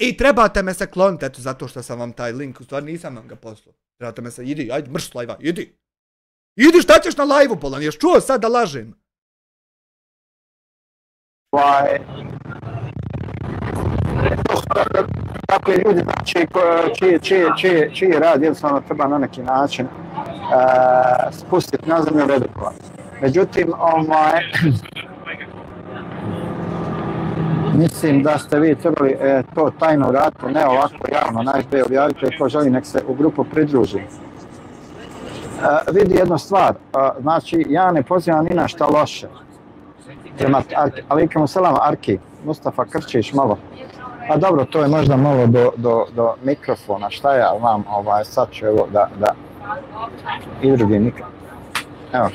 i trebate me se kloniti, eto, zato što sam vam taj link, u stvari nisam vam ga poslao. Trebate me se, idi, ajde, mrš live-a, idi. Idi, šta ćeš na live-u, Bolan, ješ čuo sad da lažem? Takvi ljudi, znači, čiji rad jednostavno treba na neki način spustiti na zemlju redukovati. Međutim, mislim da ste vi trebali to tajno raditi, ne ovako javno, najprije objavite ko želi nek se u grupu pridruži. Vidi jednu stvar, znači ja ne pozivam ni na šta loše. Prema alaikum selam Arki, Mustafa Krčić malo. A dobro, to je možda malo do mikrofona, šta ja vam sad ću evo da i drugi mikrofon. Evo.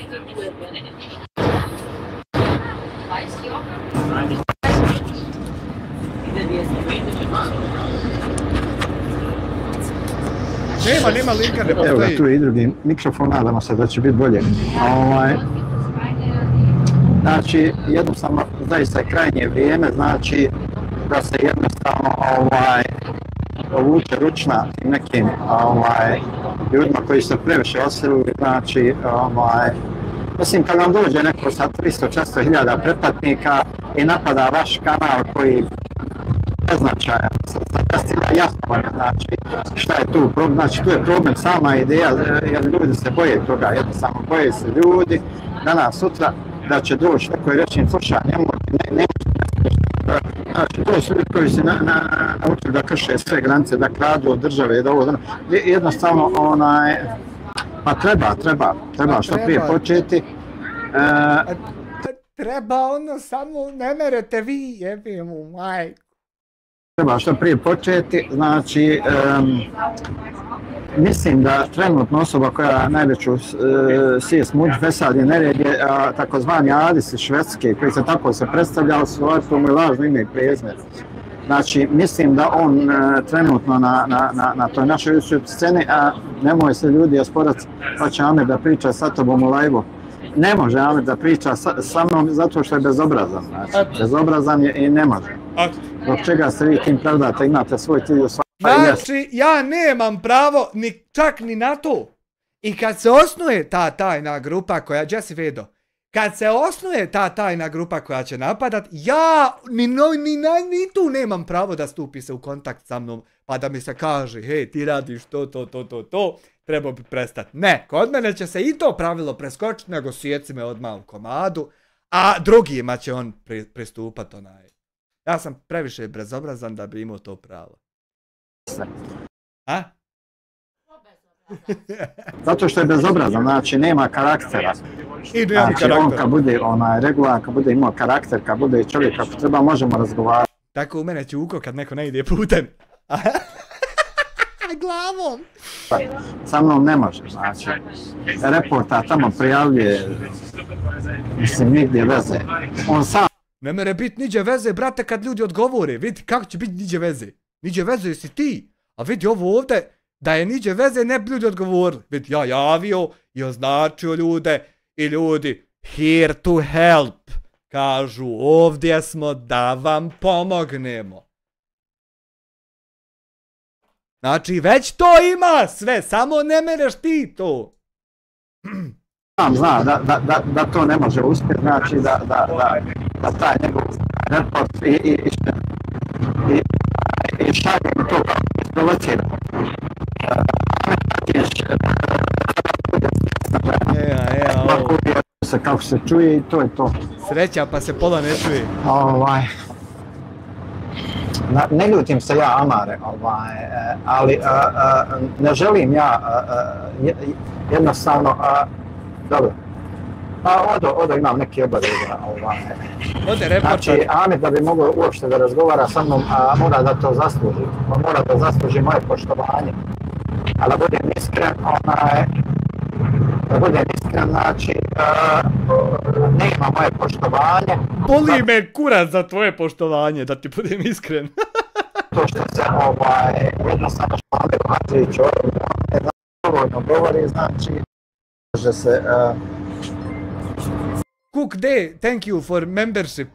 Nema linka, ne postoji. Evo ga, tu je i drugi mikrofon, nadamo se da će biti bolje. Znači, jednostavno, zaista je krajnje vrijeme, znači da se jednostavno povuče ručna tim nekim ljudima koji su previše osilili, znači, mislim, kad vam dođe neko sa 300-400 hiljada pretplatnika i napada vaš kanal koji beznačajan, jasno vam je, znači, šta je tu problem, znači, tu je problem sama ideja, jer ljudi se boje toga, jednostavno boje se ljudi, danas, sutra, da će doći neko i reći im, slušaj, ne znači, to su ljudi koji se naučili da krše sve granice, da kradu od države, da ovo, jednostavno, pa treba što prije početi. Treba samo ne merete vi, jebim u majku. Treba što prije početi, znači, mislim da trenutno osoba koja najveću sije smuđ, fesad i nered je takozvani Adis iz Švedske, koji se tako se predstavljao, to mu je lažno ime i prezime. Znači, mislim da on trenutno na toj našoj YouTube sceni, a nemoj se ljudi osporati, pa će Amer da priča sa tobom u live-u. Ne može Amer da priča sa mnom zato što je bezobrazan, znači, bezobrazan je i ne može. Zbog čega se vi tim pravdate, imate svoj cilj u svakom. Znači, ja nemam pravo čak ni na to. I kad se osnuje ta tajna grupa koja, Jesse Vedo, kad se osnuje ta tajna grupa koja će napadat, ja ni tu nemam pravo da stupi se u kontakt sa mnom, pa da mi se kaže, hej, ti radiš to, trebao bi prestati. Ne, kod mene će se i to pravilo preskočiti, nego sjeci me odmah u komadu, a drugima će on pristupat onaj. Ja sam previše bezobrazan da bi imao to pravo. A? Zato što je bezobrazan, znači nema karaktera. Znači on kad bude regularan, kad bude imao karakter, kad bude čovjek kako treba, možemo razgovarati. Tako u mene ćuko kad neko ne ide putem. Glavom. Sa mnom ne može, znači. Reporta tamo prijavljuje, mislim, nigdje veze. On sam... Ne mere biti niđe veze, brate, kad ljudi odgovore. Vidi kako će biti niđe veze. Niđe veze si ti. A vidi ovo ovdje, da je niđe veze, ne bi ljudi odgovorili. Vidi, ja javio i označio ljude i ljudi here to help. Kažu, ovdje smo da vam pomognemo. Znači, već to ima sve, samo ne mereš ti to. Sam zna da to ne može uspjeti, znači da taj njegov report i šalje to kako isprovocira. Kako se čuje i to je to. Sreća pa se pola ne čuje. Ne ljutim se ja Amare, ali ne želim ja jednostavno, dobro, odo imam neke obaveze. Znači, Amir da bi mogao uopšte da razgovara sa mnom, mora da to zasluži, mora da zasluži moje poštovanje. Ali da budem iskren, znači, nema moje poštovanje. Boli me kurac za tvoje poštovanje, da ti budem iskren. To što se jednostavno Šmaler Matrić dovoljno govori, znači, može se... Cook Day, thank you for membership.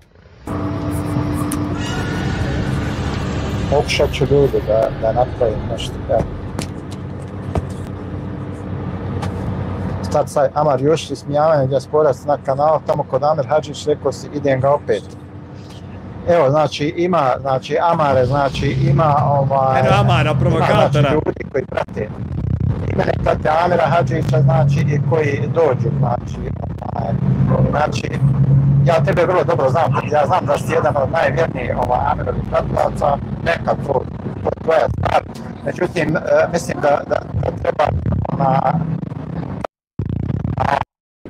Pokušat ću ljudi da napravim nešto. Sad Amar još ismijavanje dijasporac na kanalu, tamo kod Amir Hadžić, rekao si idem ga opet. Evo, znači ima, Amare, znači ima Amara, provokatora. Znači ljudi koji prate. I mene prate Amira Hadžića, znači i koji dođu, znači ja tebe vrlo dobro znam, ja znam da si jedan od najvjernijih Amirovih pratilaca, neka tvoja stvar. Međutim, mislim da treba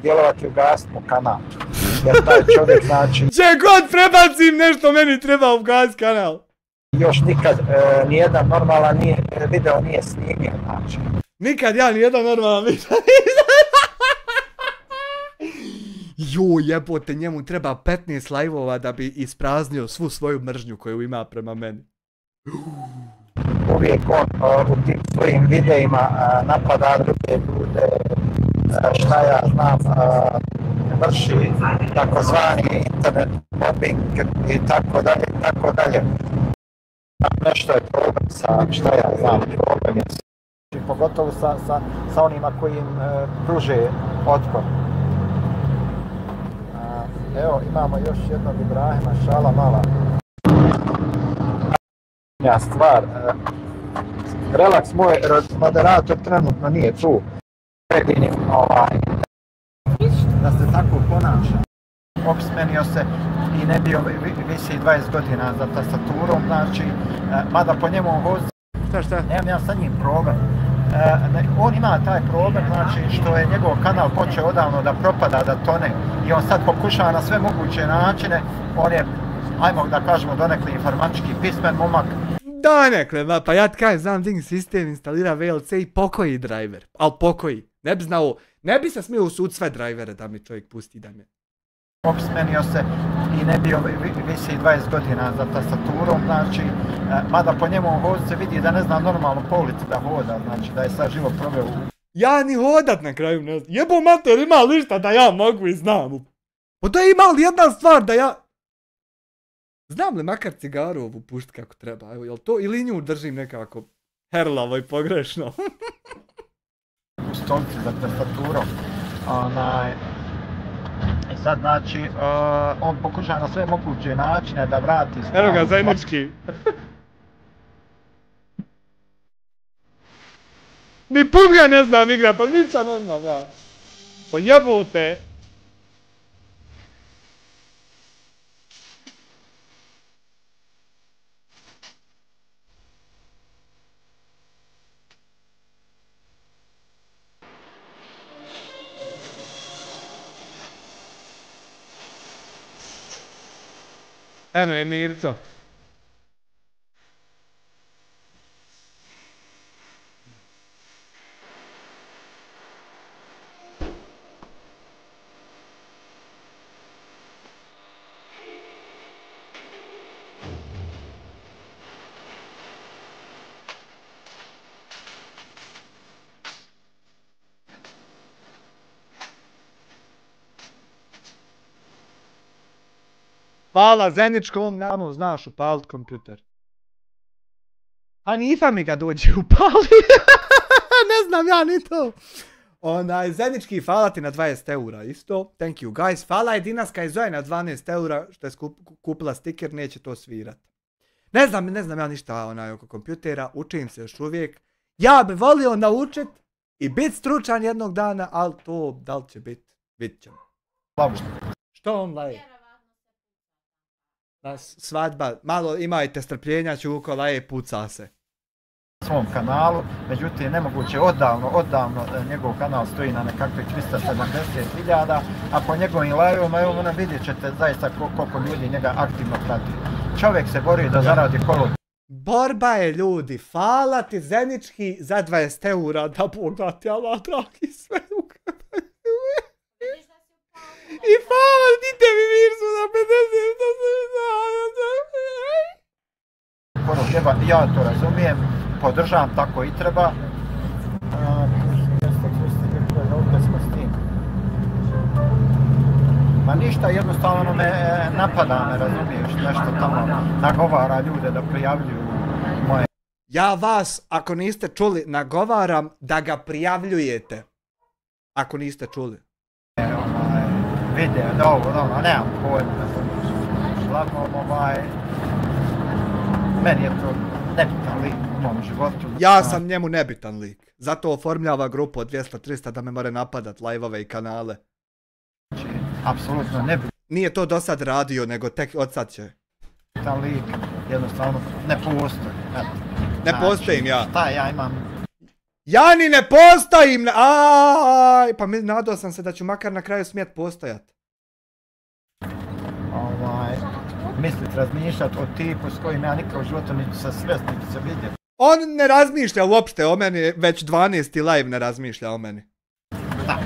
djelovati u gasnu kanal. Jer taj čovjek, znači... Če god prebacim nešto, meni treba u gas kanal. Još nikad nijedan normalan video nije snimio, znači. Nikad ja nijedan normalan video nisam. Joj, jebote, njemu treba 15 live-ova da bi ispraznio svu svoju mržnju koju ima prema meni. Uvijek on u tim svojim videima napada druge ljude, šta ja znam, vrši takozvani internet mobbing i tako dalje. Nešto je problem sa, šta ja znam, problem je. Pogotovo sa onima koji im pruže otpor. Evo, imamo još jednog Ibrahima, šala mala. Ja stvar, Relax, moj moderator trenutno nije tu. Predinim da se tako ponaša. Opismenio se i ne bio visi 20 godina za tastaturom, znači, mada po njemu vozi. Šta? Nemam ja sa njim problem. On ima taj problem, znači, što je njegov kanal počeo odavno da propada, da tone. I on sad pokušava na sve moguće načine. On je, ajmo da kažemo, donekle informatički pismen momak. Donekle, pa ja ti kažem, znam Ding sistem, instalira VLC i pokoji driver. Ali pokoji. Ne bi znao, ne bi se smio usud sve drivere da mi čovjek pusti da me. Opismenio se i ne bio visi 20 godina za tastaturom, znači, mada po njemu vozi se vidi da ne zna normalno po ulici da hoda, znači da je sad život proveo u... Ja ni hodat na kraju ne znam. Jebo mater, ima li šta da ja mogu i znam. Pa da ima li jedna stvar da ja... Znam li makar cigaru ovu pušt kako treba, evo, jel to ili nju držim nekako herlavo i pogrešno? U stolici za tastaturom. I sad znači, on pokušava na sve moguće načine da vrati... Evo ga, zajednički. Ni punga ne znam igra, pa niča ne znam ja. Pa jebote. Eno je Mirco. Hvala Zeničkom, namo znaš upalit kompjuter. Hanifa mi ga dođe upali. Ne znam ja ni to. Zenički, hvala ti na 20 eura isto. Thank you guys. Hvala je Dinaska i Zoe na 12 eura što je kupila stiker, neće to svirat. Ne znam ja ništa oko kompjutera, učim se još uvijek. Ja bi volio naučit i bit stručan jednog dana, ali to da li će bit, vidit ćemo. Što on laje? Svadba, malo imajte strpljenja, Čuko laje, puca se. Na svom kanalu, međutim nemoguće odavno njegov kanal stoji na nekakvih 370.000, a po njegovim live-ovima, evo vidjet ćete zaista koliko ljudi njega aktivno prati. Čovjek se bori da zaradi kolo. Borba je ljudi, hvala ti Zenički za 20 eura, da Bog da ti Allah dragi sve u I hvala, dite mi Mirsu na 50. Ja to razumijem, podržavam, tako i treba. Ma ništa, jednostavno me napada, ne razumiješ, nešto tamo nagovara ljude da prijavljuju moje. Ja vas, ako niste čuli, nagovaram da ga prijavljujete. Ako niste čuli. Video, dobro, nemam pojma, ne znam. Uglavnom, meni je to nebitan lik u mom životu. Ja sam njemu nebitan lik. Zato oformljava grupu od 200-300 da me more napadat live-ove i kanale. Znači, apsolutno nebitan. Nije to do sad radio, nego tek od sad će. Nebitan lik, jednostavno, ne postoji. Ne postojim ja. Šta ja imam? Ja ni ne postojim! Aj, pa nadao sam se da ću makar na kraju smijet postojat. Mislit, razmišljat o tipu s kojim ja nikad u životu niti se srest, niti se vidjet. On ne razmišlja uopšte o meni, već 12. live ne razmišlja o meni. Da.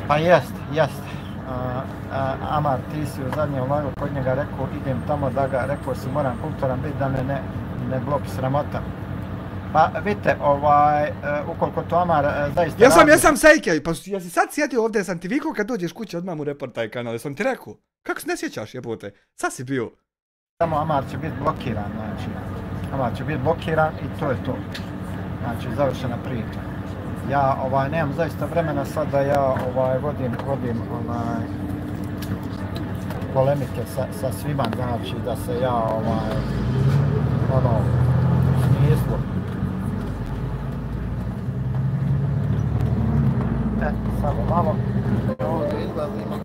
Pa jest. Amar, ti si u zadnjem live kod njega rekao, idem tamo da ga, rekao si moram kulturan biti da me ne bloki sramota. Pa vidite, ukoliko to Amar zaista radi... Jesam Sejke, pa jesi sad sjedio ovdje, sam ti vikao kad dođeš kući odmah mu reportaj kanal, jesam ti rekao? Kako se ne sjećaš jebote? Sad si bio. Samo Amar će biti blokiran, znači. Amar će biti blokiran i to je to. Znači, završena priča. Ja nemam zaista vremena sad da ja vodim polemike sa svima, znači da se ja smislu. Samo malo. Ovdje izlazimo.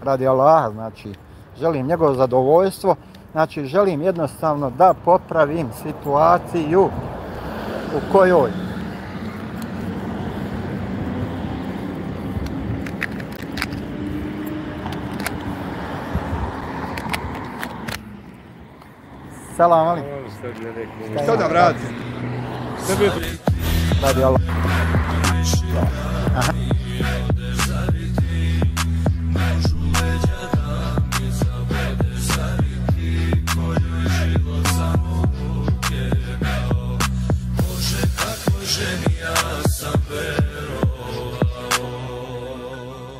Radi Allaha, znači, želim njegovo zadovoljstvo, znači želim jednostavno da popravim situaciju u kojoj Selam ali. Što da vrati? Radi Allah. Aha.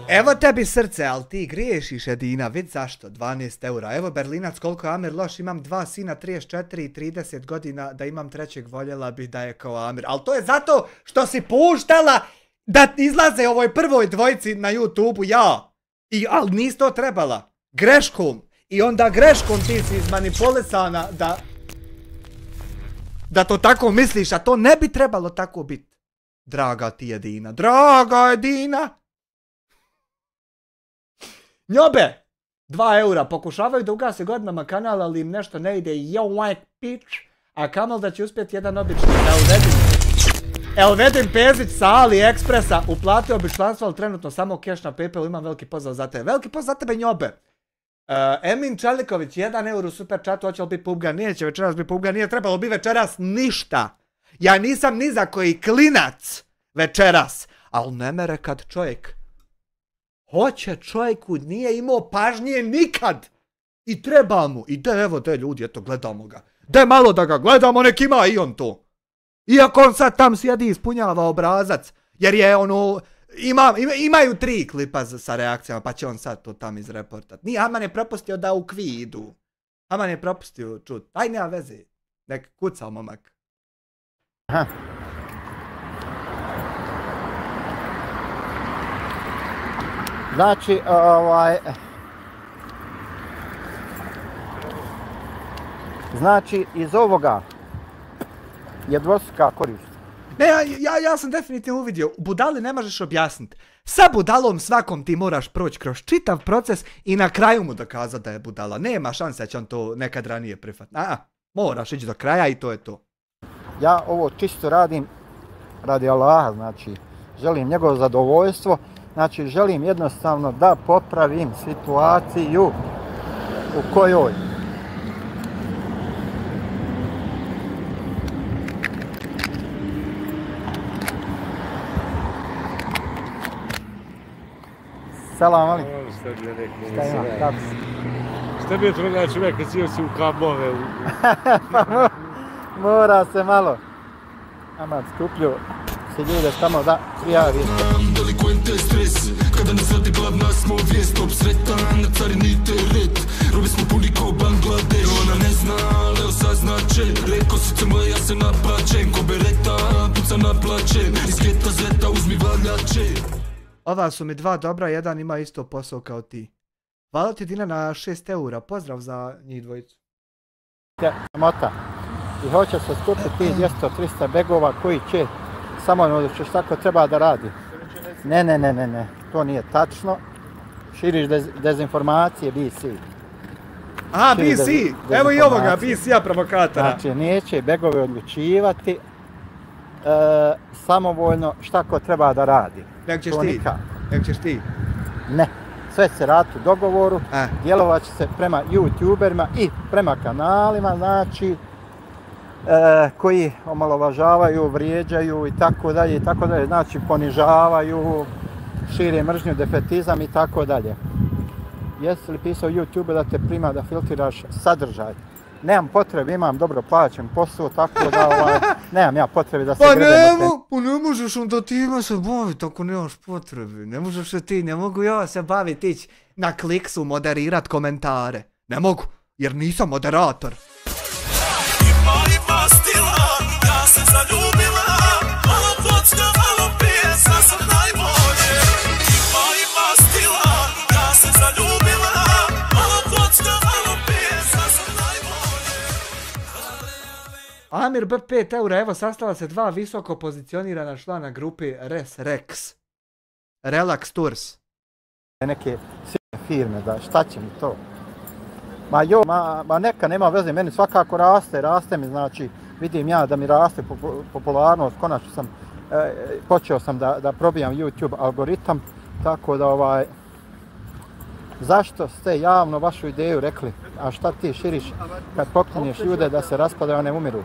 Evo tebi srce, ali ti griješiš Edina, vid zašto, 12 eura. Evo Berlinac, koliko je Amir loš, imam 2 sina, 34 i 30 godina, da imam trećeg voljela bi da je kao Amir. Ali to je zato što si puštala da izlaze ovoj prvoj dvojici na YouTube-u ja. Ali nisi to trebala. Greškom. I onda greškom ti si izmanipulisana da to tako misliš, a to ne bi trebalo tako biti. Draga ti Edina, draga Edina. Njobe, 2 eura, pokušavaju da ugase godinama kanal, ali im nešto ne ide, yo like bitch, a kamel da će uspjeti jedan obični, Elvedin Pezić sa AliExpressa, uplatio bi članstvo, ali trenutno samo cash na PayPal, imam veliki pozdrav za tebe. Veliki pozdrav za tebe Njobe. Emin Čeliković, 1 euro u super chatu, hoće li biti PUBG, neće večeras biti PUBG, nije trebalo bi večeras ništa. Ja nisam ni za koji klinac večeras, ali ne mere kad čovjek hoće, čovjeku nije imao pažnje nikad. I treba mu. I da evo te ljudi, eto gledamo ga. Da malo da ga gledamo, nek ima i on to. Iako on sad tam sjedi i ispunjava obrazac. Jer je ono, imaju 3 klipa sa reakcijama, pa će on sad to tam izreportat. Nije, Aman je propustio da u kvi idu. Aman je propustio čut. Aj nema veze. Nek kucao momak. Aha. Znači, iz ovoga je dvostruka korist. Ne, ja sam definitivno uvidio, budali ne možeš objasniti. Sa budalom svakom ti moraš proći kroz čitav proces i na kraju mu dokazati da je budala. Nema šanse da će on to nekad ranije prihvatiti. Moraš ići do kraja i to je to. Ja ovo čisto radim radi Allaha, znači, želim njegovo zadovoljstvo. Znači, želim jednostavno da popravim situaciju u kojoj Salam ali. Šta bi je druga čovjeka, cijel si u kabove? Mora se malo. Aman skuplju se ljude tamo da prijavi. Delikvente stres, kada nas vrati glavna smo vijest, obsretan, na carini teret, robi smo puni ko Bangladeš, ona ne zna, Leo saznače, reko srce moje, ja se naplačem, ko bereta, puca naplačem, iz geta zeta uzmi valjače. Ova su mi 2 dobra, jedan ima isto posao kao ti. Hvala ti Dina na 6 eura, pozdrav za njih dvojicu. Mota. I hoće se skupiti 200-300 begova koji će samo odlučiš tako treba da radi. Ne, to nije tačno. Širiš dezinformacije BC. Aha, BC, evo i ovoga, BC-a provokatora. Znači, neće begovi odlučivati samovoljno šta ko treba da radi. Nek ćeš ti? Ne, sve se radi u dogovoru, djelovat će se prema youtuberima i prema kanalima, znači, koji omalovažavaju, vrijeđaju i tako dalje, znači ponižavaju, šire mržnju, defetizam i tako dalje. Jesi li pisao YouTube da te prima da filtriraš sadržaj? Nemam potrebe, imam dobro plaćen posao, tako da nemam ja potrebe da se gledam. Pa ne možeš onda ti ima se baviti ako nemaš potrebe. Ne možeš se ti, ne mogu ja se baviti ići na Kliksu moderirat komentare. Ne mogu, jer nisam moderator. Ima stila, ja se zaljubila, malo kocka, malo pjesa, sam najbolje. Ima stila, ja se zaljubila, malo kocka, malo pjesa, sam najbolje. Amir B 5 eura, evo sastala se 2 visoko pozicionirana člana grupi Rex. Relax Tours. Neke firme, da šta će mi to? Ma neka, nema veze, meni svakako raste mi, znači, vidim ja da mi raste popularnost, konačno počeo sam da probijam YouTube algoritam, tako da zašto ste javno vašu ideju rekli, a šta ti širiš kad proklinješ ljude da se raspadaju, one umiru?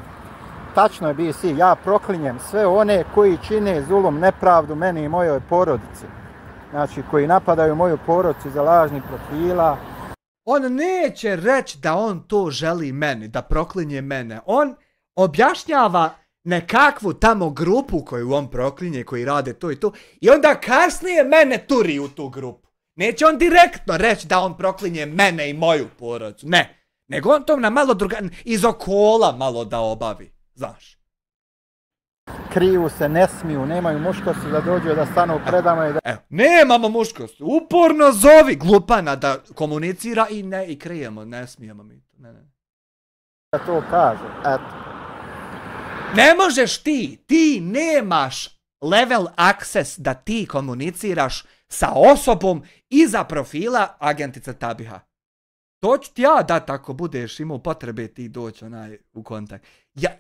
Tačno je BC, ja proklinjem sve one koji čine zulum, nepravdu meni i mojoj porodici, znači koji napadaju moju porodicu za lažnih profila. On neće reći da on to želi meni, da proklinje mene. On objašnjava nekakvu tamo grupu koju on proklinje, koji rade to i to, i onda kasnije mene turi u tu grupu. Neće on direktno reći da on proklinje mene i moju porodicu, ne. Nego on to na malo iz okola malo da obavi, znaš. Kriju se, ne smiju, nemaju muškosti da dođu da stanu predama i da... Evo, nemamo muškosti, uporno zovi glupana da komunicira i ne, i krijemo, ne smijemo mi to, ne. Da to kaže, eto. Ne možeš ti nemaš level access da ti komuniciraš sa osobom iza profila agentice Tabiha. To ću ti ja dati ako budeš imao potrebe ti doći u kontakt.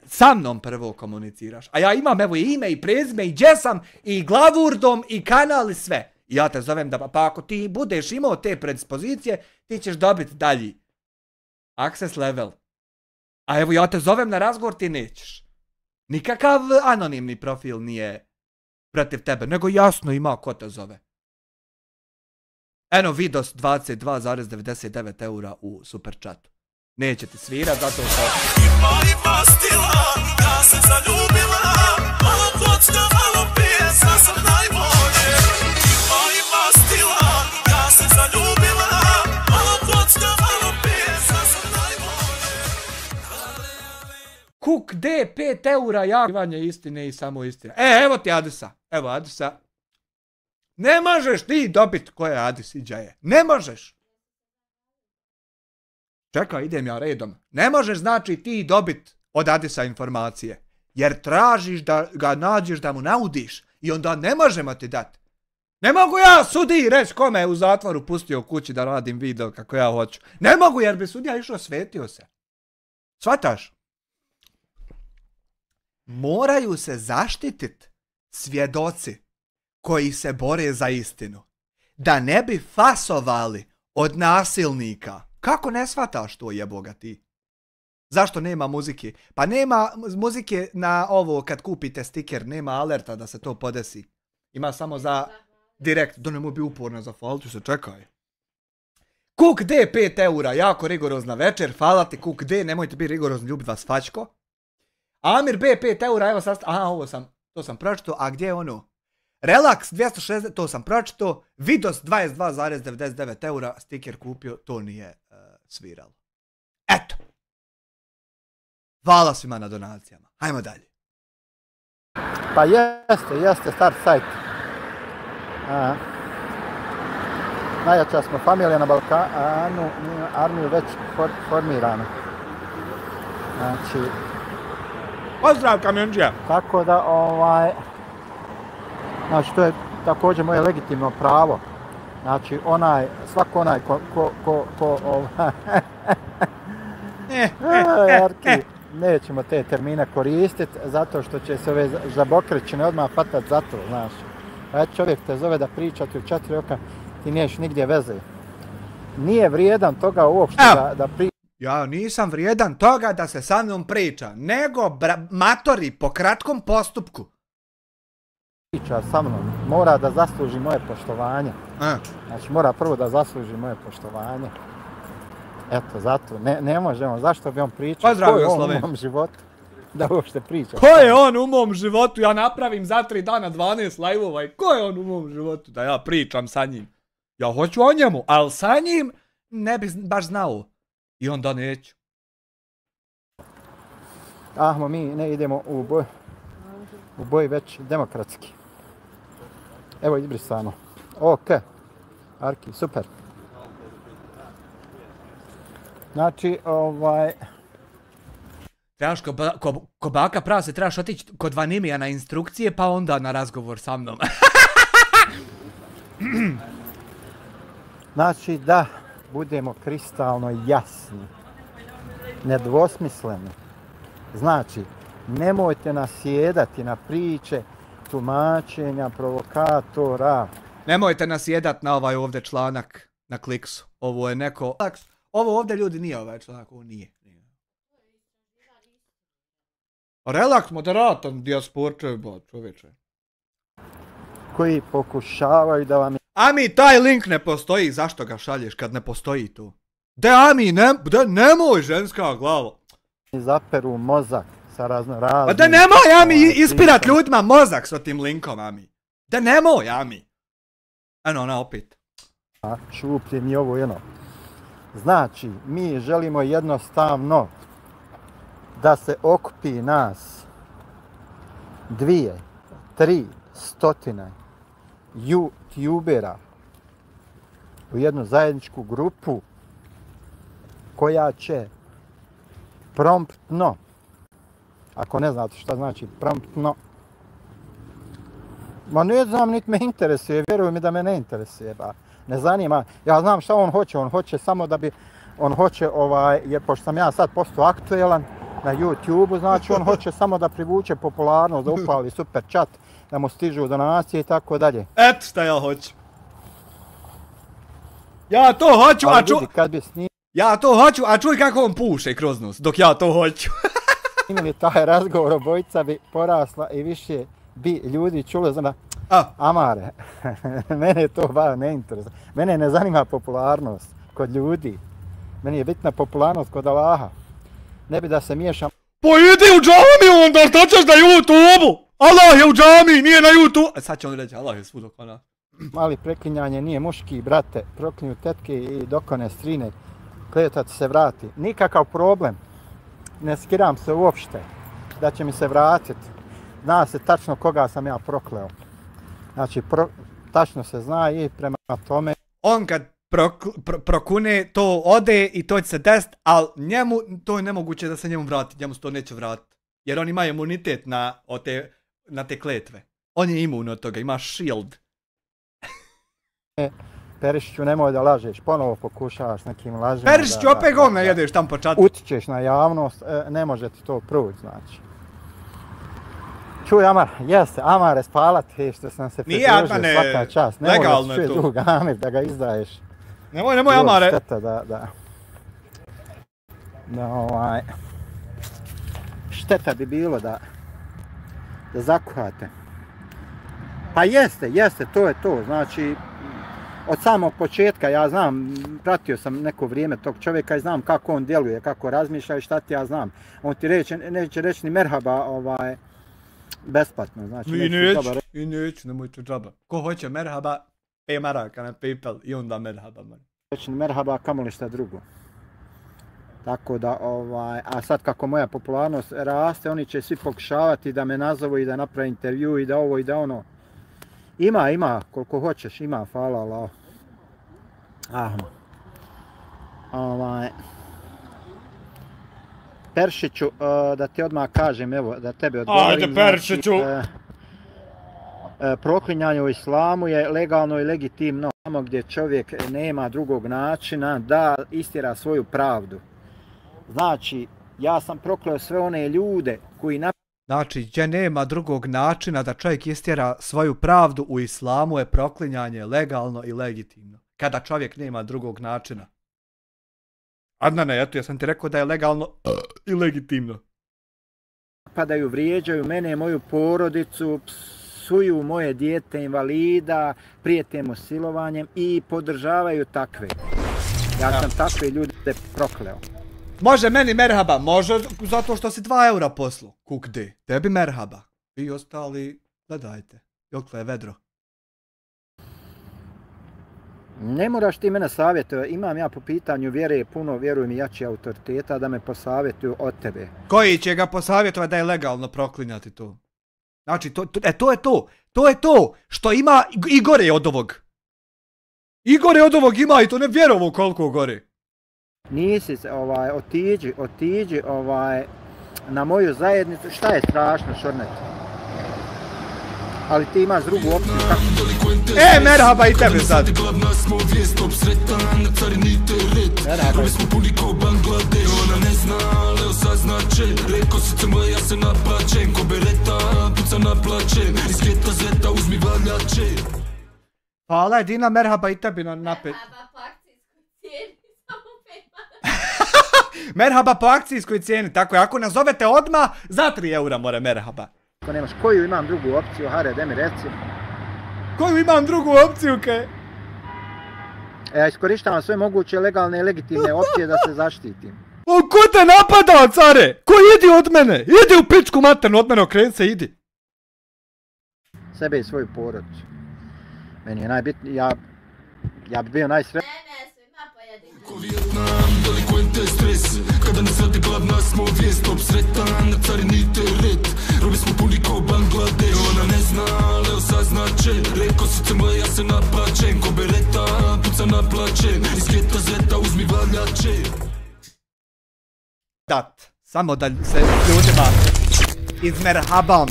Sa mnom prvo komuniciraš. A ja imam evo i ime i prezime i gdje sam i glavurdom i kanal i sve. I ja te zovem da pa ako ti budeš imao te predispozicije ti ćeš dobiti dalji access level. A evo ja te zovem na razgovor ti nećeš. Nikakav anonimni profil nije protiv tebe, nego jasno ima ko te zove. Eno Vidos 22,99 eura u super chatu. Neće ti svirat zato što... Ima stila, ja sam zaljubila, malo kocka, malo pije, sad sam najbolje. Ima stila, ja sam zaljubila, malo kocka, malo pije, sad sam najbolje. Kuk D 5 eura, javanje istine i samo istina. Evo ti Adisa, evo Adisa. Ne možeš ti dobit ko je Adis i gdje je. Ne možeš. Čekaj, idem ja redom. Ne možeš znači ti dobit od Adisa informacije. Jer tražiš da ga nađeš da mu naudiš. I onda ne možemo ti dati. Ne mogu ja sudi reći kome je u zatvoru pustio u kući da radim video kako ja hoću. Ne mogu jer bi sudija išao svetio se. Shvataš? Moraju se zaštititi svjedoci koji se bore za istinu. Da ne bi fasovali od nasilnika. Kako ne shvataš to, jeboga ti? Zašto nema muzike? Pa nema muzike na ovo kad kupite stiker, nema alerta da se to podesi. Ima samo za direkt. Da ne mu bi uporno zafaliti se, čekaj. Kuk D 5 eura, jako rigorozna večer, hvala ti Kuk D, nemojte biti rigorozni, ljubi vas fačko. Amir B 5 eura, evo sad, to sam pročito, a gdje je ono? Relax 260, to sam pročito, Vidos 22,99 eura, stiker kupio, to nije sviralo. Eto. Hvala svima na donacijama. Hajmo dalje. Pa jeste, start site. Najjača smo familija na Balkanu, armiju već formiranu. Znači... Pozdrav kamionđija! Tako da, znači, to je također moje legitimno pravo. Znači, svako onaj Jarki, nećemo te termine koristiti, zato što će se ove žabokrećine odmah patat za to, znaš. A čovjek te zove da priča ti u 4 oka, ti niješ nigdje veze. Nije vrijedan toga uopšte da priča. Ja nisam vrijedan toga da se sa mnom priča, nego matori po kratkom postupku. Priča sa mnom, mora da zasluži moje poštovanje. Znači mora prvo da zasluži moje poštovanje. Eto, zato, ne možemo, zašto bi on pričao? Pozdrav, ko je on u mom životu? Da uopšte priča. Ko je on u mom životu? Ja napravim za 3 dana 12 live-ova i ko je on u mom životu da ja pričam sa njim? Ja hoću o njemu, ali sa njim ne bi baš znao. I onda neću. Mi ne idemo u boj već demokratski. Evo izbrisano. Ok. Arki, super. Znači, Trebaš ko baka prase, trebaš otići kod Vanimija na instrukcije, pa onda na razgovor sa mnom. Znači da budemo kristalno jasni, nedvosmisleni. Znači, nemojte nasjedati na priče, tumačenja, provokatora. Nemojte nasjedat na ovaj ovdje članak na Kliksu. Ovo je neko... Ovo ovdje ljudi nije ovaj članak, ovo nije. Relax, moderator, dijasporče, čovječe. Koji pokušavaju da vam... Ami, taj link ne postoji, zašto ga šalješ kad ne postoji tu? De Ami, nemoj ženska glavo. Zaperu mozak sa raznoraznim... Pa da nemoj, Ami, ispirat ljudima mozak s tim linkom, Ami. Da nemoj, Ami. Eno, ona opet. Šupljem i ovo jedno. Znači, mi želimo jednostavno da se okupi nas 2-3 stotine youtubera u jednu zajedničku grupu koja će promptno, ako ne znate šta znači promptno, ma ne znam, niti me interesuje, vjeruj mi da me ne interesuje, ba. Ne zanima, ja znam šta on hoće samo da bi, on hoće, jer pošto sam ja sad postao aktuelan na YouTube-u, znači on hoće samo da privuče popularnost, da upali super chat, da mu stižu donacije i tako dalje. Eto šta ja hoću. Ja to hoću, a čuj... Ja to hoću, a čuj kako on puše kroz nos, dok ja to hoću. Imali taj razgovor, obojica bi porasla i više bi ljudi čuli za Amare. Mene to bar ne interesuje. Mene ne zanima popularnost kod ljudi. Meni je bitna popularnost kod Allaha. Ne bi da se miješam. Pa idi u džamiju onda, šta ćeš na YouTube-u? Allah je u džamiji, nije na YouTube. Sad će on reći, Allah je svud oko nas. Mali preklinjanje nije muški, brate. Proklinju tetke i dokone strine. Kleta ti se vrati. Nikakav problem. Ne skiram se uopšte da će mi se vratiti. Zna se tačno koga sam ja prokleo. Znači, tačno se zna i prema tome... On kad prokune, to ode i to će se desiti, ali njemu, to je nemoguće da se njemu vrati, njemu se to neće vratiti. Jer on ima imunitet na te kletve. On je imun od toga, ima shield. Perišiću, nemoj da lažeš, ponovo pokušavaš nekim lažima. Perišiću, opet govna jedeš tam po čatu. Utičeš na javnost, ne može ti to proći, znači. Čuj, Amar, jeste, Amare, spalati što sam se pridružio svaka čast. Legalno je to. Nemoj da čuje dug, Amir, da ga izdaješ. Nemoj, Amare. Šteta šteta bi bilo da zakuhate. Pa jeste, to je to, znači, od samog početka ja znam, pratio sam neko vrijeme tog čovjeka i znam kako on djeluje, kako razmišlja i šta ti ja znam. On ti neće reći ni merhaba, besplatno, znači... I neću, nemojte džaba. Ko hoće merhaba, 5 maraka na PayPal i onda merhaba. Reći ni merhaba, kamoli šta drugo. Tako da, a sad kako moja popularnost raste, oni će svi pokušavati da me nazovu i da napravi intervju i da ovo i da ono. Ima, koliko hoćeš, ima, hvala Allah. Peršiću, da ti odmah kažem, evo, da tebe odgovorim. Ajde, Peršiću! Proklinjanje u islamu je legalno i legitimno tamo gdje čovjek nema drugog načina da istjera svoju pravdu. Znači, ja sam prokleo sve one ljude koji... Znači, gdje nema drugog načina da čovjek istjera svoju pravdu u islamu je proklinjanje legalno i legitimno. Kada čovjek nema drugog načina. Adnane, eto, ja sam ti rekao da je legalno i legitimno. Napadaju, vrijeđaju mene, moju porodicu, psuju moje dijete invalida, prijete mu silovanjem i podržavaju takve. Ja sam takve ljude prokleo. Može meni merhaba, može zato što si 2 eura poslu. Kukdi, tebi merhaba. Vi ostali, gledajte, jokle je vedro. Ne moraš ti mene savjetovati, imam ja po pitanju vjere puno, vjeruj mi, jači autoriteta da me posavjetuju od tebe. Koji će ga posavjetovati da je legalno proklinjati to? Znači, to je to što ima i gore od ovog. I gore od ovog ima i to ne vjerovo koliko gore. Nisi, otiđi na moju zajednicu, šta je strašno, Šornet? Ali ti imaš drugu opciju, kako? Merhaba i tebe sad! Merhaba. Hvala Edina, merhaba i tebi na pet. Merhaba po akcijskoj cijeni, tako je, ako nazovete odmah, za 3 eura more merhaba. Ako nemaš, koju imam drugu opciju, Hare, da mi reci. Koju imam drugu opciju, kaj? Ja iskorištavam sve moguće legalne i legitimne opcije da se zaštitim. Ko te napada, care? Ko idi od mene? Idi u pičku maternu, od mene okreni se, idi. Sebe i svoju porodicu. Meni je najbitnije, ja bi bio najsretniji. Ko Vijetnam, delikvente stres. Kada nas vrati gladna smo vijest. Stop sretan, na carini teret. Robi smo puni ko Bangladeš. Ona ne zna, ali osaznaće. Reko srce moje, ja se naplaćem. Ko bereta, puca naplaćem. Iz geta zeta uzmi valjače. Dat, samo da se ljudima izmerhabam.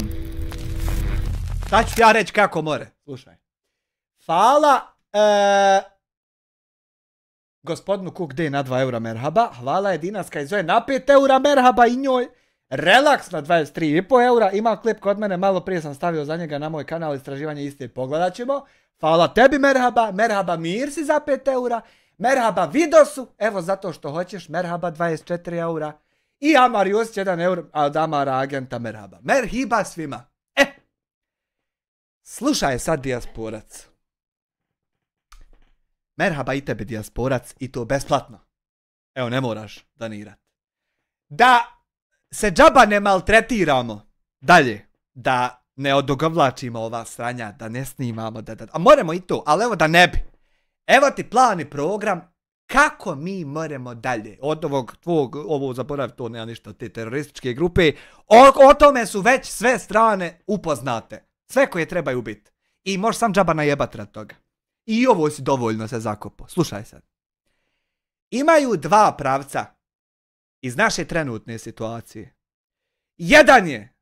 Sad ću ja reći kako more. Slušaj. Hvala gospodinu Cook Day na 2 eura merhaba. Hvala Jedinaska i Zoe na 5 eura merhaba i njoj. Relax na 23,5 eura. Ima klip kod mene, malo prije sam stavio za njega na moj kanal istraživanje istine. Pogledat ćemo. Hvala tebi merhaba. Merhaba Mirsi za 5 eura. Merhaba Vidosu. Evo zato što hoćeš. Merhaba 24 eura. I Amar Josić 1 euro od Amara agenta merhaba. Merhiba svima. Slušaj sad dijasporac. Merhaba i tebi dijasporac i to besplatno. Evo ne moraš donirat. Da se džaba ne maltretiramo dalje. Da ne odugovlačimo ova sranja. Da ne snimamo. A moramo i to. Ali evo da ne bi. Evo ti plan i program. Kako mi moramo dalje. Od ovog tvog. Ovo zaboravi to nema ništa. Te terorističke grupe. O tome su već sve strane upoznate. Sve koje trebaju biti. I možeš sam džaba najebat rad toga. I ovo si dovoljno se zakopo. Slušaj sad. Imaju dva pravca iz naše trenutne situacije. Jedan je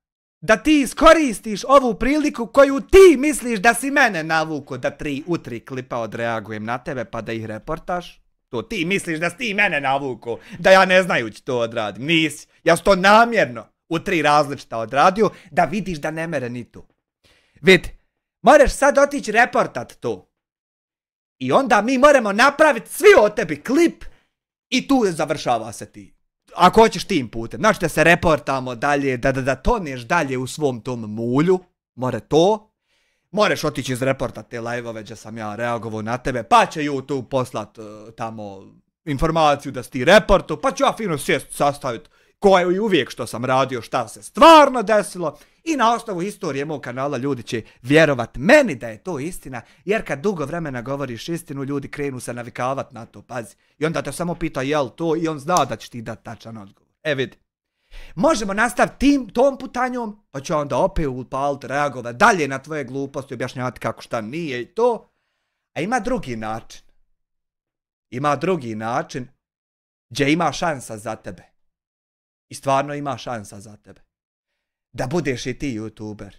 da ti iskoristiš ovu priliku koju ti misliš da si mene navuko da u 3 klipa odreagujem na tebe pa da ih reportaš. To ti misliš da si ti mene navuko, da ja ne znajući to odradim. Nisi. Ja sam to namjerno u 3 različita odradio da vidiš da ne mere ni to. Vidi, moraš sad otići reportat to. I onda mi moramo napraviti svi o tebi klip i tu završava se ti. Ako hoćeš tim putem. Znači da se reportamo dalje, da toneš dalje u svom tom mulju. More to. Moraš otići iz reporta te live-ove gdje sam ja reagovao na tebe. Pa će YouTube poslat tamo informaciju da si ti reportu. Pa ću ja fino sjest sastaviti koje i uvijek što sam radio, šta se stvarno desilo. I na osnovu historije mog kanala ljudi će vjerovat meni da je to istina. Jer kad dugo vremena govoriš istinu, ljudi krenu se navikavat na to, pazi. I onda te samo pita jel to i on zna da će ti dati tačan odgovor. Vidi. Možemo nastaviti tom putanjom, pa ću onda opet upalit, reagovat dalje na tvoje gluposti, objašnjavati kako šta nije i to. A ima drugi način. Ima drugi način gdje ima šansa za tebe. I stvarno ima šansa za tebe. Da budeš i ti youtuber.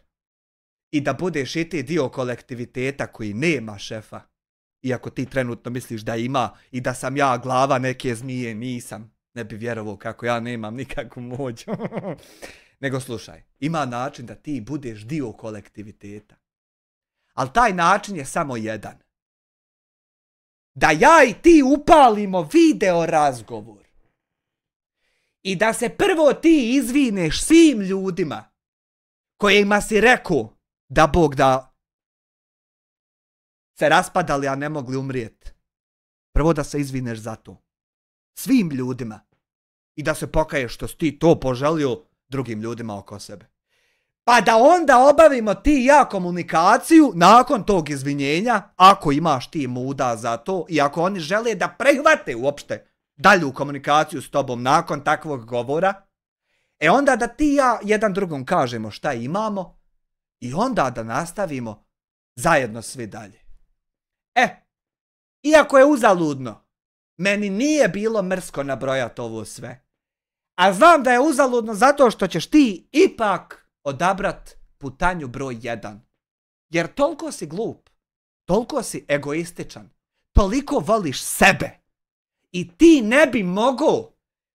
I da budeš i ti dio kolektiviteta koji nema šefa. Iako ti trenutno misliš da ima i da sam ja glava neke zmije, nisam. Ne bi vjerovao kako ja nemam nikakvu moć. Nego slušaj, ima način da ti budeš dio kolektiviteta. Ali taj način je samo jedan. Da ja i ti upalimo video razgovor. I da se prvo ti izvineš svim ljudima kojima si rekao da Bog da se raspadali, a ne mogli umrijeti. Prvo da se izvineš za to. Svim ljudima. I da se pokaješ što si ti to poželio drugim ljudima oko sebe. Pa da onda obavimo ti i ja komunikaciju nakon tog izvinjenja, ako imaš ti muda za to i ako oni žele da prihvate uopšte dalju komunikaciju s tobom nakon takvog govora, onda da ti i ja jedan drugom kažemo šta imamo i onda da nastavimo zajedno svi dalje. Iako je uzaludno, meni nije bilo mrsko nabrojati ovo sve. A znam da je uzaludno zato što ćeš ti ipak odabrat putanju broj 1. Jer toliko si glup, toliko si egoističan, toliko voliš sebe. I ti ne bi mogao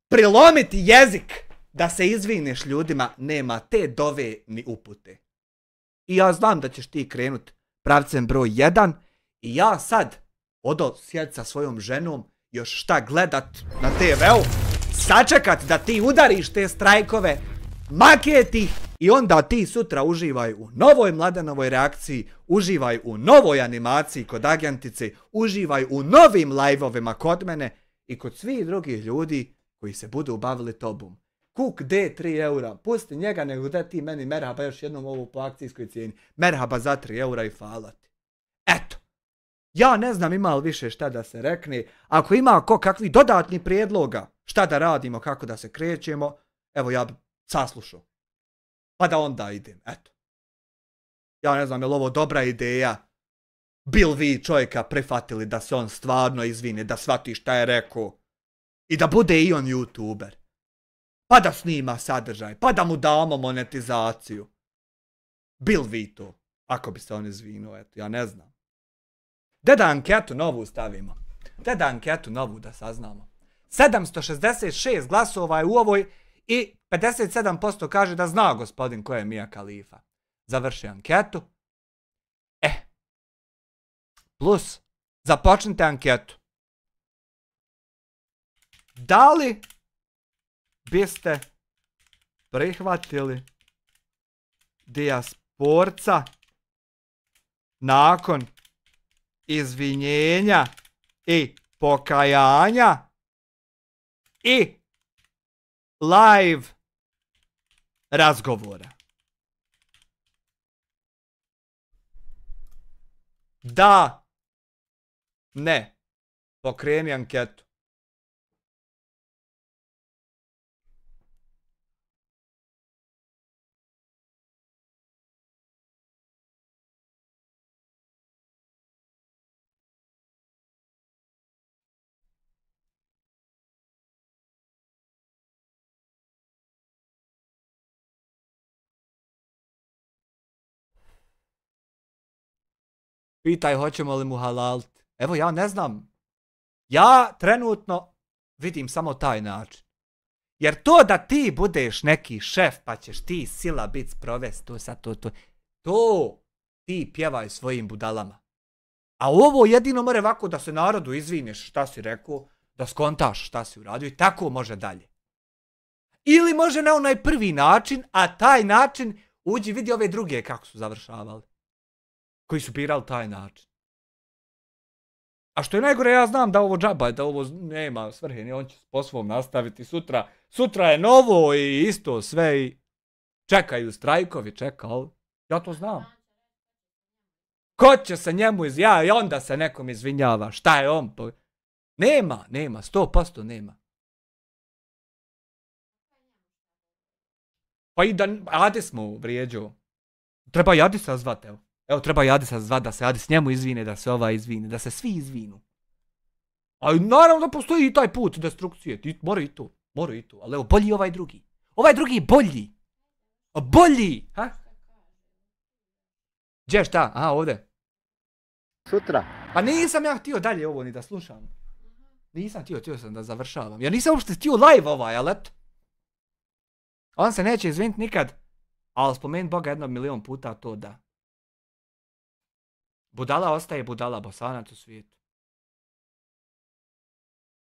prilomiti jezik da se izvineš ljudima, nema te dove ni upute. I ja znam da ćeš ti krenut pravcem broj 1 i ja sad odo sjed sa svojom ženom još šta gledat na TV-u, sačekat da ti udariš te strajkove, maketi i onda ti sutra uživaj u novoj Mladenovoj reakciji, uživaj u novoj animaciji kod agentice, uživaj u novim live-ovima kod mene i kod svih drugih ljudi koji se budu bavili tobom. Kuk D 3 eura, pusti njega nego da ti meni merhaba još jednom ovo po akcijskoj cijeni. Merhaba za 3 eura i hvala ti. Eto. Ja ne znam ima li više šta da se rekne. Ako ima kakvih dodatnih prijedloga šta da radimo, kako da se krećemo, evo ja bi saslušao. Pa da onda idem, eto. Ja ne znam je li ovo dobra ideja. Bil vi čovjeka prihvatili da se on stvarno izvine, da shvati šta je rekao. I da bude i on YouTuber. Pa da snima sadržaj, pa da mu damo monetizaciju. Bil vi to, ako bi se on izvinuo, eto, ja ne znam. Da anketu novu stavimo. Da anketu novu da saznamo. 766 glasova je u ovoj i 57% kaže da zna gospodin ko je Mia Khalifa. Završi anketu. Plus, započnite anketu. Da li biste prihvatili dijasporca nakon izvinjenja i pokajanja i live razgovora? Da, ne, pokreni anketu. Pitaj hoćemo li mu halaliti. Evo ja ne znam. Ja trenutno vidim samo taj način. Jer to da ti budeš neki šef pa ćeš ti sila bit sprovest to sad to ti pjevaj svojim budalama. A ovo jedino more ovako da se narodu izvineš šta si rekao, da skontaš šta si uradio i tako može dalje. Ili može na onaj prvi način, a taj način uđi vidi ove druge kako su završavali. Koji su birali taj način. A što je najgore, ja znam da ovo džaba, da ovo nema svrhe, on će po svom nastaviti sutra. Sutra je novo i isto sve i čekaju strajkovi, čekali. Ja to znam. Ko će se njemu i onda se nekom izvinjava. Šta je on? Nema, 100% nema. Pa i da Adis mu vrijeđao. Treba i Adisa zvat, evo. Evo, treba i Adisa zvat da se Adis njemu izvine, da se ova izvine, da se svi izvinu. Ali naravno da postoji i taj put destrukcije. Mora i to. Ali evo, bolji ovaj drugi. Ovaj drugi bolji. Bolji! Ha? Gdje šta? Aha, ovdje. Sutra. Pa nisam ja htio dalje ovo ni da slušam. Nisam htio sam da završavam. Ja nisam uopšte htio live ovaj, ali eto. On se neće izviniti nikad. Ali spomenut Boga 1.000.000 puta to da. Budala ostaje budala, Bosanac u svijetu.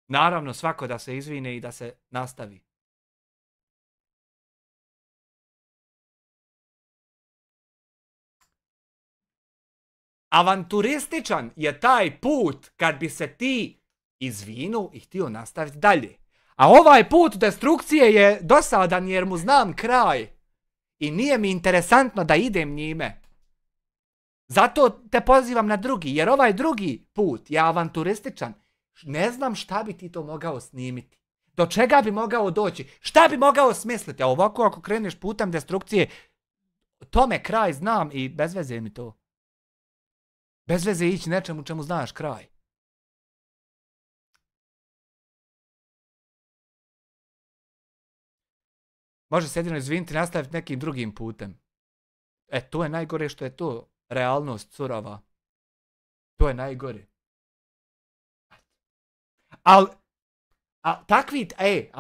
Naravno svako da se izvine i da se nastavi. Avanturističan je taj put kad bi se ti izvinu i htio nastaviti dalje. A ovaj put destrukcije je dosadan jer mu znam kraj. I nije mi interesantno da idem njime. Zato te pozivam na drugi, jer ovaj drugi put je avanturističan. Ne znam šta bi ti to mogao snimiti. Do čega bi mogao doći? Šta bi mogao smisliti? A ovako ako kreneš putem destrukcije, tome kraj znam i bez veze mi to. Bez veze ići nečemu čemu znaš kraj. Može se jedino izviniti i nastaviti nekim drugim putem. To je najgore što je to. Realnost surova. To je najgore. A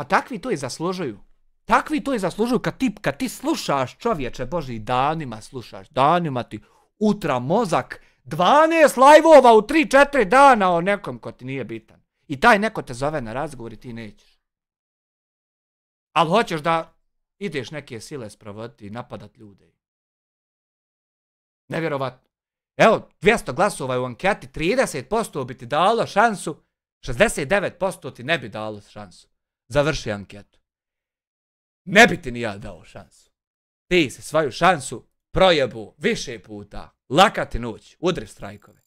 takvi to i zaslužuju. Takvi to i zaslužuju kad ti slušaš, čovječe Boži, danima slušaš. Danima ti utra mozak. 12 live-ova u 3-4 dana o nekom ko ti nije bitan. I taj neko te zove na razgovor i ti nećeš. Ali hoćeš da ideš neke sile sprovoditi i napadat ljude. Nevjerovatno. Evo, 200 glasova je u anketi, 30% bi ti dalo šansu, 69% ti ne bi dalo šansu. završi anketu. Ne bi ti ni ja dao šansu. Ti si svoju šansu projebu više puta. Laka ti noć, udri strajkove.